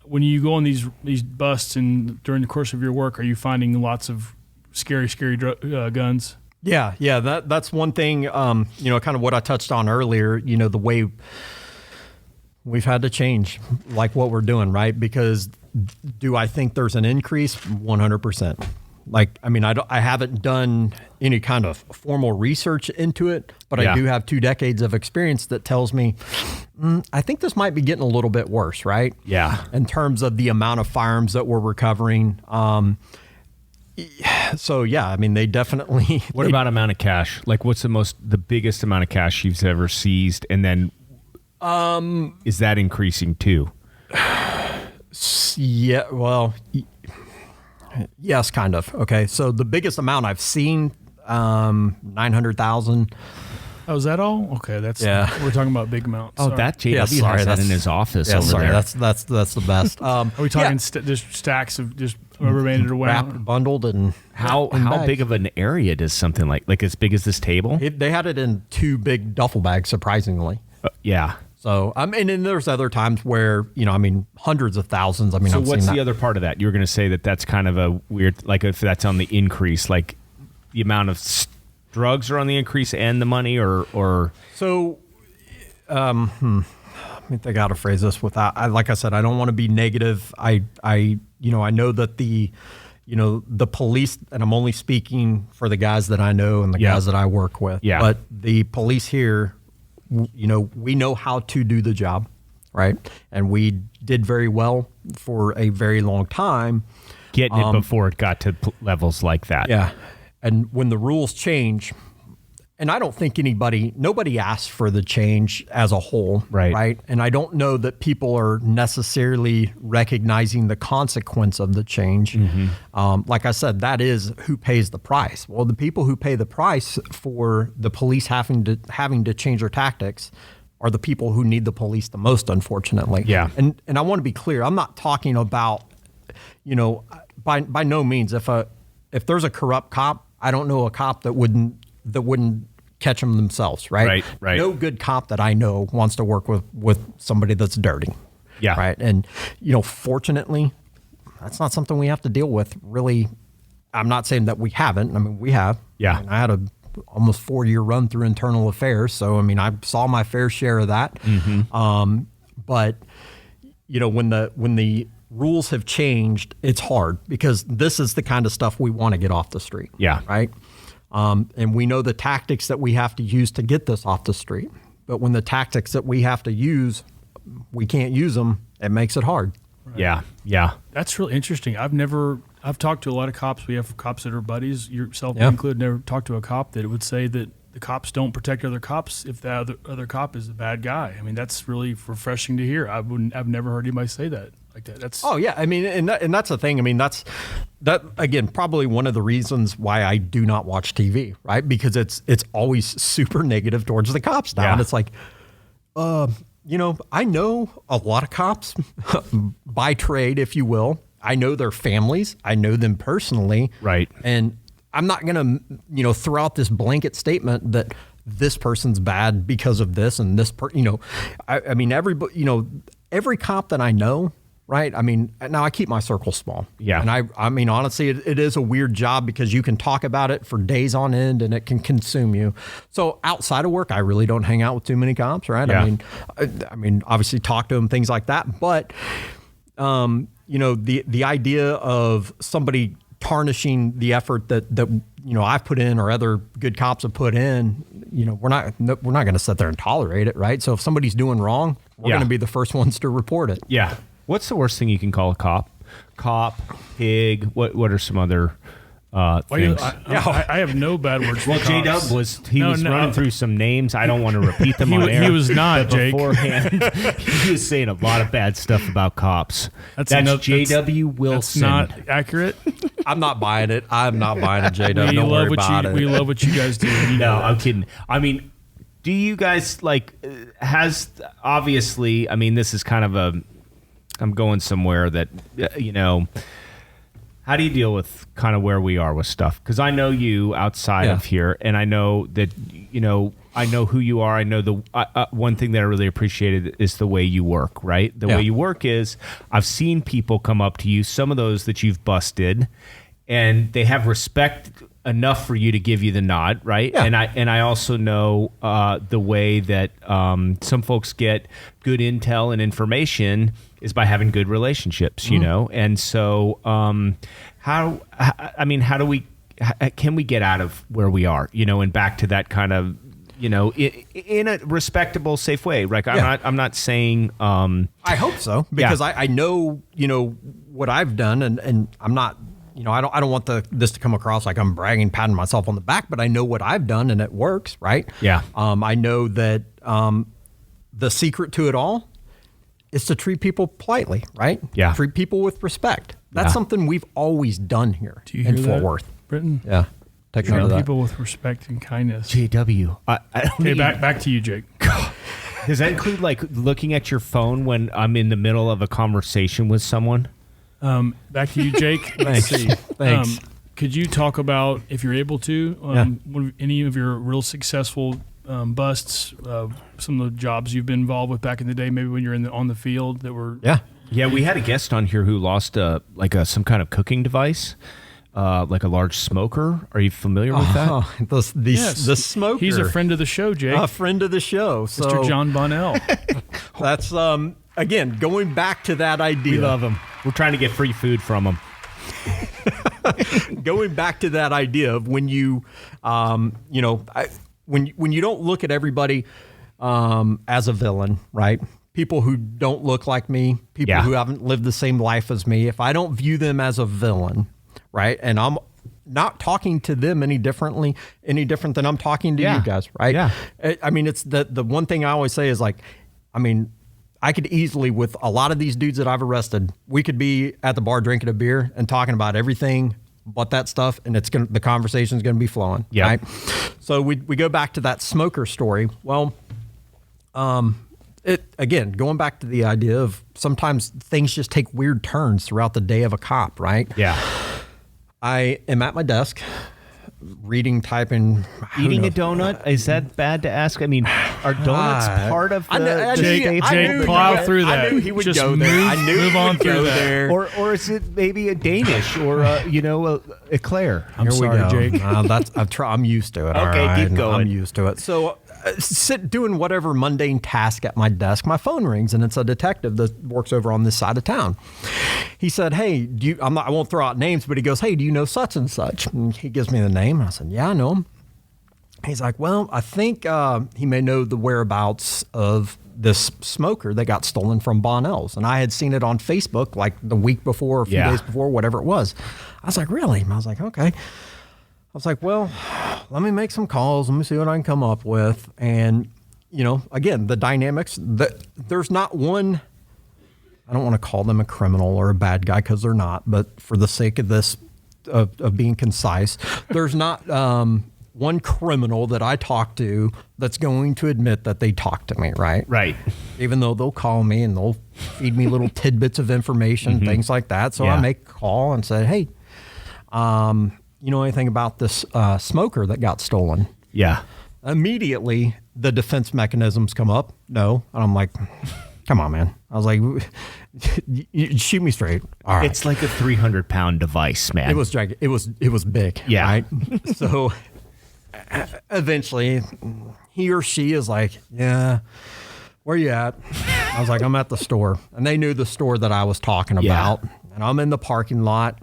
When you go on these busts and during the course of your work, are you finding lots of scary guns? Yeah. That's one thing. Kind of what I touched on earlier. The way we've had to change, like what we're doing, right? Because do I think there's an increase? 100%. Like, I mean, I haven't done any kind of formal research into it, but I do have 2 decades of experience that tells me, I think this might be getting a little bit worse, right? Yeah. In terms of the amount of firearms that we're recovering. So yeah, I mean, they definitely. What about amount of cash? Like, what's the biggest amount of cash you've ever seized? And then, is that increasing too? Yeah, well, yes, kind of. Okay, so the biggest amount I've seen, 900,000. Oh, is that all? Okay, that's Yeah. We're talking about big amounts. Oh, Sorry. that JW Yeah, sorry, has that in that's- his office Yeah, over sorry, there. that's the best. Are we talking yeah, just stacks of just rubber banded wrapped, around? bundled, and how in bags. big of an area does something like as big as this table? They had it in 2 big duffel bags, surprisingly. Yeah. So I mean, and there's other times where hundreds of thousands. I mean, So I've what's seen the that. other part of that? You were going to say that that's kind of a weird, like if that's on the increase, like the amount of drugs are on the increase and the money, or So, let me think how to phrase this without. Like I said, I don't want to be negative. I know that the police, and I'm only speaking for the guys that I know and the Yeah. guys that I work with. Yeah. But the police here, we know how to do the job, right? And we did very well for a very long time. getting it before it got to levels like that? Yeah. And when the rules change, and I don't think nobody asked for the change as a whole. Right. And I don't know that people are necessarily recognizing the consequence of the change. Like I said, that is who pays the price. Well, the people who pay the price for the police having to change their tactics are the people who need the police the most, unfortunately. Yeah. And I want to be clear, I'm not talking about, by no means, if there's a corrupt cop, I don't know a cop that wouldn't catch them themselves, right? Right. No good cop that I know wants to work with somebody that's dirty. Yeah. Right. And, fortunately, that's not something we have to deal with, really. I'm not saying that we haven't. I mean, we have. Yeah. I mean, I had a almost 4-year run through internal affairs. So, I mean, I saw my fair share of that. But, when the rules have changed, it's hard because this is the kind of stuff we want to get off the street. Yeah. Right. And we know the tactics that we have to use to get this off the street. But when the tactics that we have to use, we can't use them, it makes it hard. Yeah. Yeah. That's really interesting. I've talked to a lot of cops. We have cops that are buddies, yourself Yeah. included. Never talked to a cop that would say that the cops don't protect other cops if the other cop is the bad guy. I mean, that's really refreshing to hear. I've never heard anybody say that like that. That's Oh yeah, I mean, and that's the thing. I mean, that again, probably one of the reasons why I do not watch TV, right? Because it's always super negative towards the cops now, Yeah. and it's like, I know a lot of cops by trade, if you will. I know their families. I know them personally. Right. And I'm not going to, throw out this blanket statement that this person's bad because of this and this I mean, every cop that I know, right? I mean, now I keep my circle small. Yeah. And I mean, honestly, it is a weird job because you can talk about it for days on end and it can consume you. So outside of work, I really don't hang out with too many cops, right? Yeah. I mean, obviously talk to them, things like that. But, the idea of somebody tarnishing the effort that I've put in or other good cops have put in, we're not going to sit there and tolerate it, right? So if somebody's doing wrong, we're Yeah. going to be the first ones to report it. Yeah. What's the worst thing you can call a cop? Cop, pig. What are some other things? I have no bad words for Well, cops. J-Dub was running through some names. I don't want to repeat them He on wa- air. he was not, but Jake. Beforehand, he was saying a lot of bad stuff about cops. That's enough- J.W. That's Wilson. not accurate. I'm not buying it. I'm not buying it, J-Dub. Don't worry about it. We love what you guys do. You No, know I'm that. kidding. I mean, do you guys obviously, I mean, this is kind of I'm going somewhere that, how do you deal with kind of where we are with stuff? Because I know you outside of here, and I know that, I know who you are. I know one thing that I really appreciated is the way you work, right? The way you work is I've seen people come up to you, some of those that you've busted, and they have respect enough for you to give you the nod, right? Yeah. And I also know the way that some folks get good intel and information is by having good relationships, And so how do we can we get out of where we are, and back to that kind of in a respectable, safe way? Like I'm not saying I hope so because I know what I've done and I'm not I don't want this to come across like I'm bragging, patting myself on the back, but I know what I've done and it works, right? Yeah. I know that the secret to it all is to treat people politely, right? Yeah. Treat people with respect. That's Yeah. something we've always done here Do you hear in Fort that, Worth. Britton? Yeah. take note Treat of that. people with respect and kindness. JW. I don't Okay, need- back to you, Jake. Does that include like looking at your phone when I'm in the middle of a conversation with someone? Back to you, Jake. Let's see. Thanks. Could you talk about, if you're able to, one of- any of your real successful busts, some of the jobs you've been involved with back in the day, maybe when you're on the field that were... Yeah. Yeah, we had a guest on here who lost some kind of cooking device, like a large smoker. Are you familiar with that? Oh, the smoker. He's a friend of the show, Jake. A friend of the show. So Mr. John Bonnell. that's, again, going back to that idea. We love him. We're trying to get free food from him. Going back to that idea of when you, when you don't look at everybody as a villain, right? People who don't look like me, people who haven't lived the same life as me, if I don't view them as a villain, right? And I'm not talking to them any different than I'm talking to you guys, right? Yeah. I mean, it's the one thing I always say is like, I mean, I could easily, with a lot of these dudes that I've arrested, we could be at the bar drinking a beer and talking about everything but that stuff, and the conversation's gonna be flowing. Yeah. Right? So we go back to that smoker story. Well, again, going back to the idea of sometimes things just take weird turns throughout the day of a cop, right? Yeah. I am at my desk, reading, typing. Eating a donut? Is that bad to ask? I mean, are donuts part of the Jake, plow through that. I knew he would Just go there. I knew move he on would through go that. there. Or is it maybe a Danish or a eclair? I'm sorry, Jake. I'm used to it. Okay, all right? keep going. I'm used to it. So, doing whatever mundane task at my desk. My phone rings, and it's a detective that works over on this side of town. He said, "Hey, I won't throw out names, but he goes, 'Hey, do you know such and such?' And he gives me the name. And I said, 'Yeah, I know him.' He's like, 'Well, I think he may know the whereabouts of this smoker that got stolen from Bonnell's.' And I had seen it on Facebook like the week before, a few days before, whatever it was. I was like, 'Really?' I was like, 'Okay.' I was like, 'Well, let me make some calls. Let me see what I can come up with.' And, again, the dynamics, there's not one, I don't want to call them a criminal or a bad guy because they're not, but for the sake of this, of being concise, there's not one criminal that I talk to that's going to admit that they talked to me, right? Right. Even though they'll call me and they'll feed me little tidbits of information, things like that. So I make a call and say, 'Hey, you know anything about this smoker that got stolen?' Yeah. Immediately, the defense mechanisms come up. No. And I'm like, come on, man. I was like, you shoot me straight. All right. It's like a 300-pound device, man. It was gigantic. It was big. Yeah. Right? So eventually, he or she is like, 'Yeah, where you at?' I was like, 'I'm at the store.' And they knew the store that I was talking about. And I'm in the parking lot.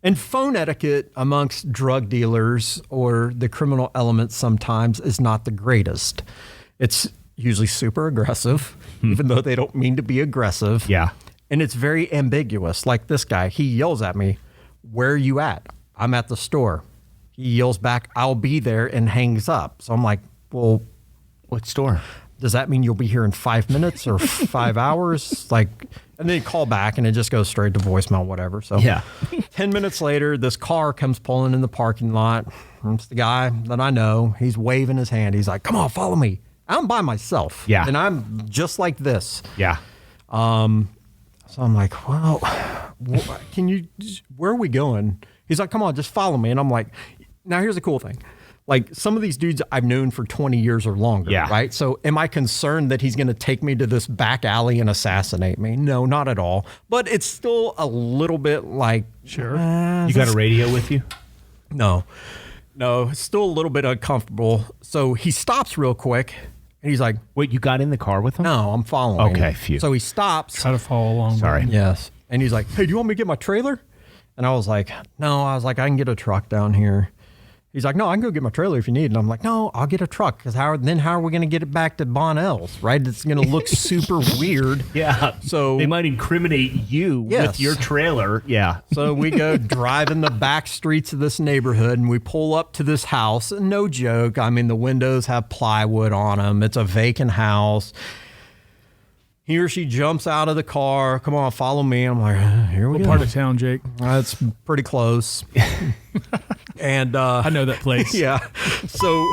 And phone etiquette amongst drug dealers or the criminal elements sometimes is not the greatest. It's usually super aggressive, even though they don't mean to be aggressive. Yeah. And it's very ambiguous. Like this guy, he yells at me, 'Where are you at?' 'I'm at the store.' He yells back, 'I'll be there,' and hangs up. So I'm like, well, What store? does that mean you'll be here in 5 minutes or 5 hours? And then you call back and it just goes straight to voicemail, whatever. So 10 minutes later, this car comes pulling in the parking lot. It's the guy that I know. He's waving his hand. He's like, 'Come on, follow me.' I'm by myself. Yeah. And I'm just like this. Yeah. So I'm like, 'Well, where are we going?' He's like, 'Come on, just follow me.' And I'm like, now here's the cool thing. Like, some of these dudes I've known for 20 years or longer, right? So am I concerned that he's going to take me to this back alley and assassinate me? No, not at all. But it's still a little bit like, Sure. You got a radio with you? No, it's still a little bit uncomfortable. So he stops real quick and he's like, Wait, you got in the car with him? "No, I'm following." Okay, phew. So he stops. Try to follow along. Sorry. Yes. And he's like, "Hey, do you want me to get my trailer?" And I was like, "No." I was like, "I can get a truck down here." He's like, "No, I can go get my trailer if you need." And I'm like, "No, I'll get a truck because how are we going to get it back to Bonnell's, right? It's going to look super weird." Yeah. So they might incriminate you with your trailer. Yeah. So we go driving the back streets of this neighborhood and we pull up to this house. And no joke, I mean, the windows have plywood on them. It's a vacant house. He or she jumps out of the car. Come on, follow me. I'm like, here we What go. part of town, Jake? That's pretty close. And I know that place. yeah. So,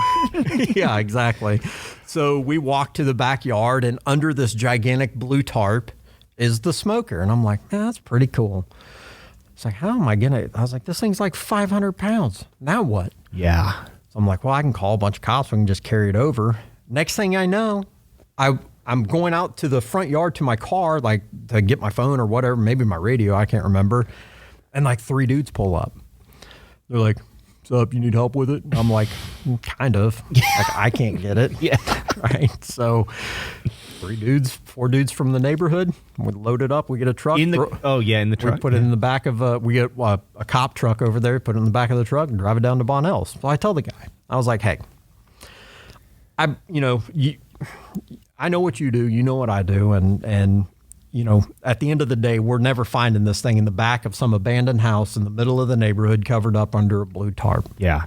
yeah, exactly. So we walk to the backyard, and under this gigantic blue tarp is the smoker. And I'm like, that's pretty cool. It's like, how am I gonna? I was like, this thing's like 500 pounds. Now what? Yeah. So I'm like, well, I can call a bunch of cops. We can just carry it over. Next thing I know, I'm going out to the front yard to my car, like to get my phone or whatever, maybe my radio, I can't remember. And like 3 dudes pull up. They're like, what's up? You need help with it? I'm like, kind of. Like, I can't get it. Yeah. Right. So 4 dudes from the neighborhood. We load it up. We get a truck. In the We truck. put it in the back of we get a cop truck over there, put it in the back of the truck and drive it down to Bonnell's. So I tell the guy, I was like, hey, I know what you do. You know what I do. And at the end of the day, we're never finding this thing in the back of some abandoned house in the middle of the neighborhood covered up under a blue tarp. Yeah.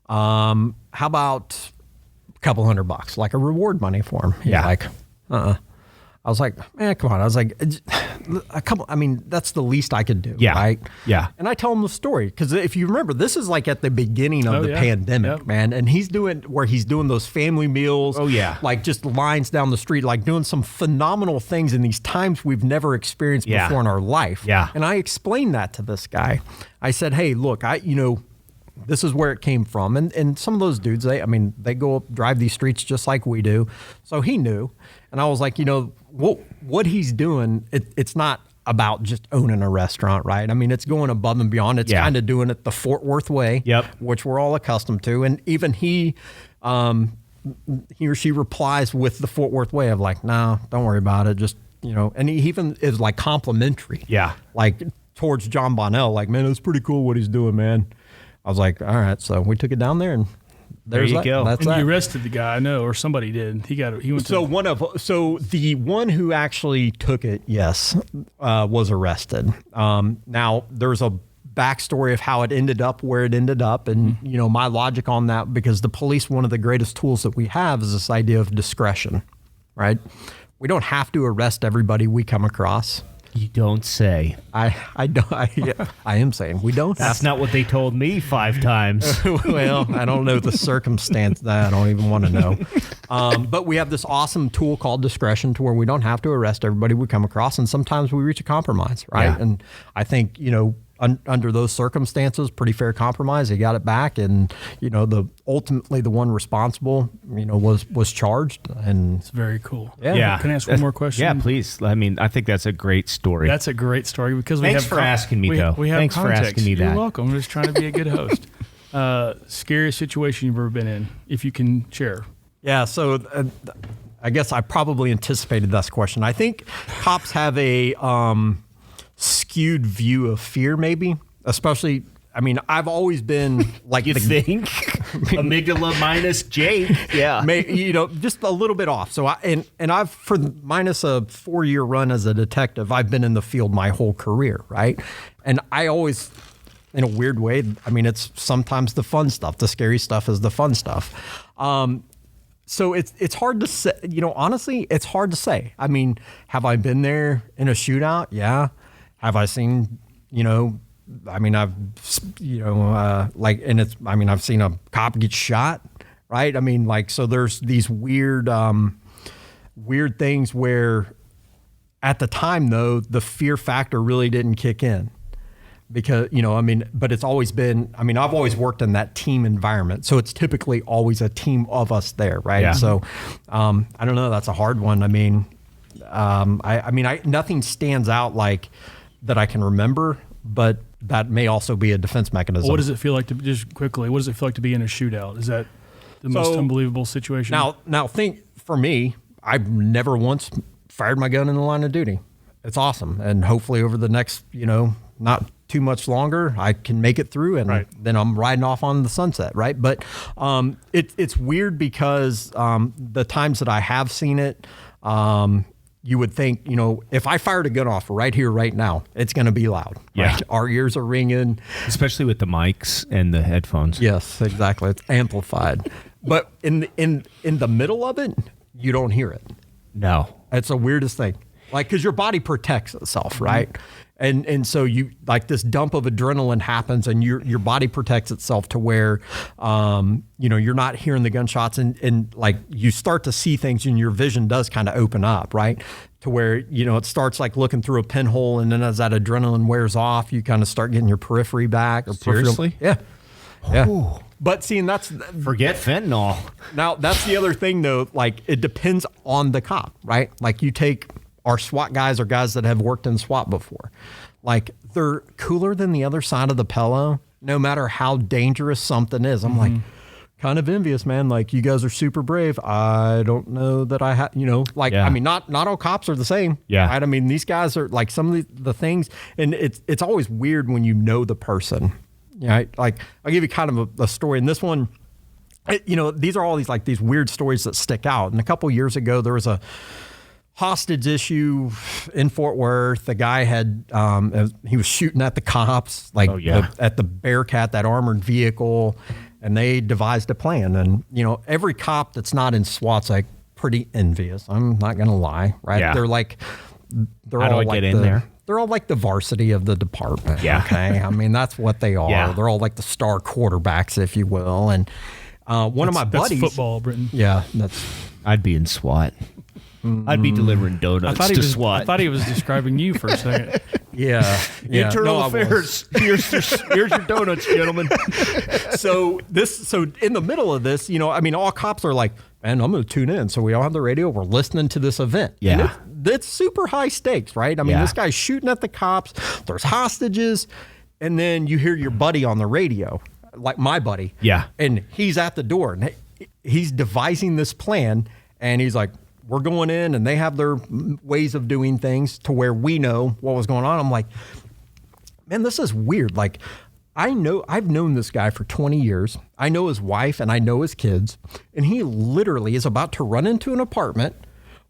How about a couple $100, like a reward money for him? He's Yeah. like, I was like, man, come on. I was like, a couple. I mean, that's the least I could do. Yeah. Right. Yeah. And I tell him the story because if you remember, this is like at the beginning of the pandemic, Yep. man. And he's doing those family meals. Oh, yeah. Like just lines down the street, like doing some phenomenal things in these times we've never experienced Yeah. before in our life. Yeah. And I explained that to this guy. I said, hey, look, this is where it came from. And some of those dudes, they go up, drive these streets just like we do. So he knew. And I was like, what he's doing, it's not about just owning a restaurant, right? I mean, it's going above and beyond. It's kind of doing it the Fort Worth way, which we're all accustomed to. And even he or she replies with the Fort Worth way of like, no, don't worry about it. Just, and he even is like complimentary. Yeah. Like towards John Bonnell, like, man, it's pretty cool what he's doing, man. I was like, all right. So we took it down there and There you go. That's And that. you arrested the guy, I know, or somebody did. He went to. So the one who actually took it, yes, was arrested. Now there's a backstory of how it ended up where it ended up, and my logic on that, because the police, one of the greatest tools that we have is this idea of discretion, right? We don't have to arrest everybody we come across. You don't say. I am saying we don't. That's not what they told me 5 times. Well, I don't know the circumstance that I don't even want to know. But we have this awesome tool called discretion to where we don't have to arrest everybody we come across. And sometimes we reach a compromise, right? Yeah. And I think, under those circumstances, pretty fair compromise. They got it back. And, ultimately the one responsible, was charged. And It's very cool. Yeah. Can I ask one more question? Yeah, please. I mean, I think that's a great story. That's a great story because Thanks we have for asking me, though. We have Thanks for context. asking me that. You're welcome. I'm just trying to be a good host. Scariest situation you've ever been in, if you can share. Yeah, so I guess I probably anticipated this question. I think cops have a skewed view of fear, maybe, especially. I mean, I've always been like You think? Amygdala minus Jake. Yeah. Just a little bit off. So I've for minus a 4-year run as a detective, I've been in the field my whole career, right? And I always, in a weird way, I mean, it's sometimes the fun stuff. The scary stuff is the fun stuff. So it's hard to say, honestly, it's hard to say. I mean, have I been there in a shootout? Yeah. Have I seen, I've seen a cop get shot, right? I mean, so there's these weird things where at the time though, the fear factor really didn't kick in. Because, but it's always been, I've always worked in that team environment. So it's typically always a team of us there, right? Yeah. So I don't know. That's a hard one. Nothing stands out like that I can remember, but that may also be a defense mechanism. What does it feel like to, just quickly, what does it feel like to be in a shootout? Is that the most unbelievable situation? Now think, for me, I've never once fired my gun in the line of duty. It's awesome. And hopefully over the next, not too much longer, I can make it through, and then I'm riding off on the sunset, right? But it's weird because the times that I have seen it, you would think, if I fired a gun off right here, right now, it's going to be loud. Yeah. Right? Our ears are ringing. Especially with the mics and the headphones. Yes, exactly. It's amplified. But in the middle of it, you don't hear it. No. It's the weirdest thing. Like, because your body protects itself, right? And so you like this dump of adrenaline happens, and your body protects itself to where, you're not hearing the gunshots, and like you start to see things, and your vision does kind of open up, right? To where it starts like looking through a pinhole, and then as that adrenaline wears off, you kind of start getting your periphery back. Or Seriously? Yeah. But seeing Forget fentanyl. now that's the other thing though. Like it depends on the cop, right? Like you take our SWAT guys or guys that have worked in SWAT before, like they're cooler than the other side of the pillow, no matter how dangerous something is. I'm like, kind of envious, man. Like you guys are super brave. I don't know that I have, I mean, not all cops are the same. Yeah. Right? I mean, these guys are like some of the things, and it's always weird when you know the person. Right? Like I'll give you kind of a story. And this one, these are all these weird stories that stick out. And a couple years ago, there was a hostage issue in Fort Worth. The guy had he was shooting at the cops, at the Bearcat, that armored vehicle, and they devised a plan. And every cop that's not in SWAT's like pretty envious. I'm not gonna lie, right? Yeah. They're How do I get in there? They're all like the varsity of the department. Yeah. Okay. I mean, that's what they are. Yeah. They're all like the star quarterbacks, if you will. And one of my buddies. That's football, Britton. Yeah, I'd be in SWAT. I'd be delivering donuts to SWAT. I thought he was describing you for a second. Yeah. Internal No, I affairs. Here's your donuts, gentlemen. So in the middle of this, I mean, all cops are like, man, I'm going to tune in. So we all have the radio. We're listening to this event. Yeah. And it's super high stakes, right? I mean, this guy's shooting at the cops. There's hostages. And then you hear your buddy on the radio, like my buddy. Yeah. And he's at the door. And he's devising this plan. And he's like, we're going in, and they have their ways of doing things to where we know what was going on. I'm like, man, this is weird. Like, I've known this guy for 20 years. I know his wife and I know his kids. And he literally is about to run into an apartment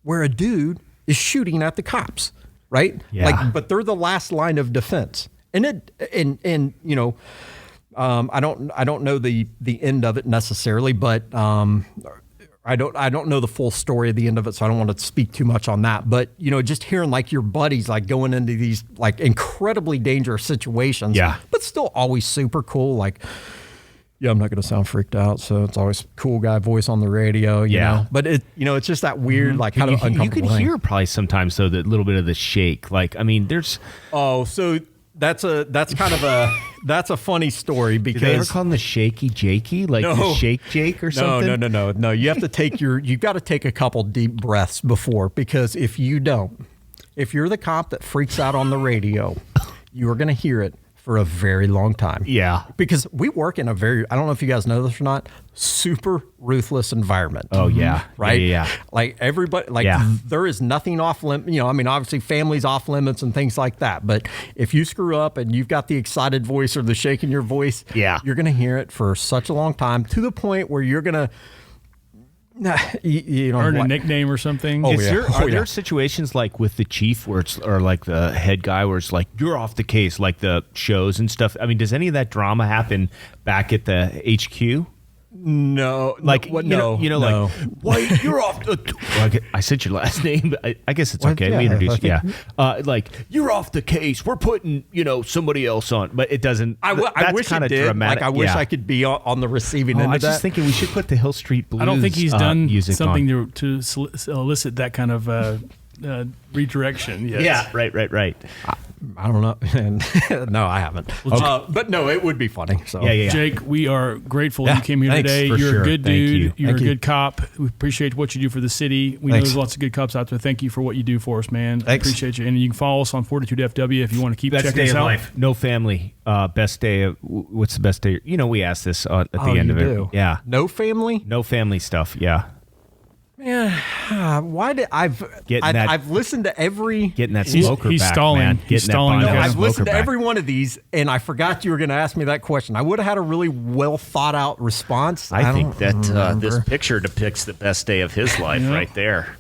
where a dude is shooting at the cops, right? Yeah. Like, but they're the last line of defense. And I don't know the end of it necessarily, but I don't know the full story of the end of it, so I don't want to speak too much on that. But just hearing like your buddies like going into these like incredibly dangerous situations, but still always super cool. Like, I'm not going to sound freaked out, so it's always cool guy voice on the radio. You know? But it's just that weird like kind of uncomfortable. You can thing. hear probably sometimes though the little bit of the shake. Like I mean, there's so. That's a funny story because do they ever call him the shaky Jakey, like the shake Jake or something? No. You have to you've got to take a couple deep breaths before, because if you're the cop that freaks out on the radio, you're going to hear it for a very long time. Yeah. Because we work in I don't know if you guys know this or not, super ruthless environment. Oh, yeah. Right? Yeah. Like everybody, there is nothing off limits. I mean, obviously families off limits and things like that. But if you screw up and you've got the excited voice or the shake in your voice, you're going to hear it for such a long time, to the point where you're going to, earn a nickname or something. Oh, Are there situations like with the chief or like the head guy where it's like you're off the case, like the shows and stuff? I mean, does any of that drama happen back at the HQ? No, like no. Like White, you're off. I said your last name, but I guess it's okay. We introduced you. Like you're off the case. We're putting somebody else on, but it doesn't. I wish it did. Dramatic. Like I wish I could be on the receiving end of I was that. just thinking we should put the Hill Street Blues. I don't think he's done something to elicit that kind of redirection yet. Yeah, right. I don't know. No, I haven't. But no, it would be funny. So Yeah. Jake, we are grateful you came here thanks, today. for You're sure. a good Thank dude. you. You're Thank a you. good cop. We appreciate what you do for the city. We know Thanks. there's lots of good cops out there. Thank you for what you do for us, man. I Thanks. appreciate you. And you can follow us on FORTitude FW if you want to keep Best checking day us of out. life. No family. Best day of what's the best day? We asked this at the end you of it. do? Yeah. No family? No family stuff. Yeah. Yeah. Why did I've listened to every. Getting that He's smoker back, stalling. man. He's Getting that stalling, bond guys. of I've listened smoker to back. every one of these, and I forgot you were going to ask me that question. I would have had a really well thought out response. I think don't that remember. this picture depicts the best day of his life right there.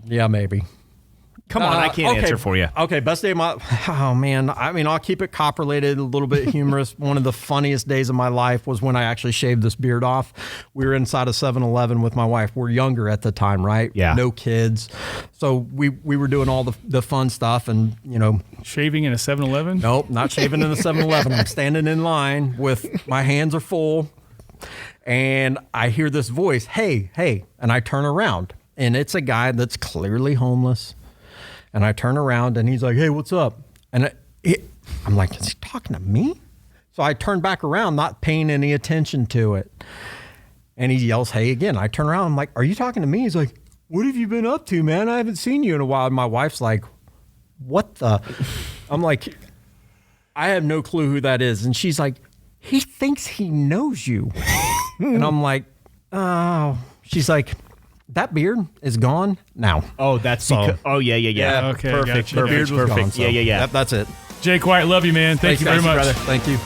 Yeah, maybe. Come on, I can't answer for you. Okay, best day of my... Oh, man. I mean, I'll keep it cop-related, a little bit humorous. One of the funniest days of my life was when I actually shaved this beard off. We were inside a 7-Eleven with my wife. We're younger at the time, right? Yeah. No kids. So we were doing all the fun stuff and, you know... Shaving in a 7-Eleven? Nope, not shaving in a 7-Eleven. I'm standing in line with my hands are full. And I hear this voice, hey, hey. And I turn around. And it's a guy that's clearly homeless. And I turn around and he's like, hey, what's up? And I'm like, is he talking to me? So I turn back around, not paying any attention to it. And he yells, hey, again. I turn around. I'm like, are you talking to me? He's like, what have you been up to, man? I haven't seen you in a while. And my wife's like, what the? I'm like, I have no clue who that is. And she's like, he thinks he knows you. And I'm like, oh. She's like, that beard is gone now. Oh, that's because, oh yeah. Okay, Perfect. gotcha. Perfect. Beard was Perfect. gone, so Yeah. that's it. Jake White, love you, man. Thank you very much. Brother. Thank you.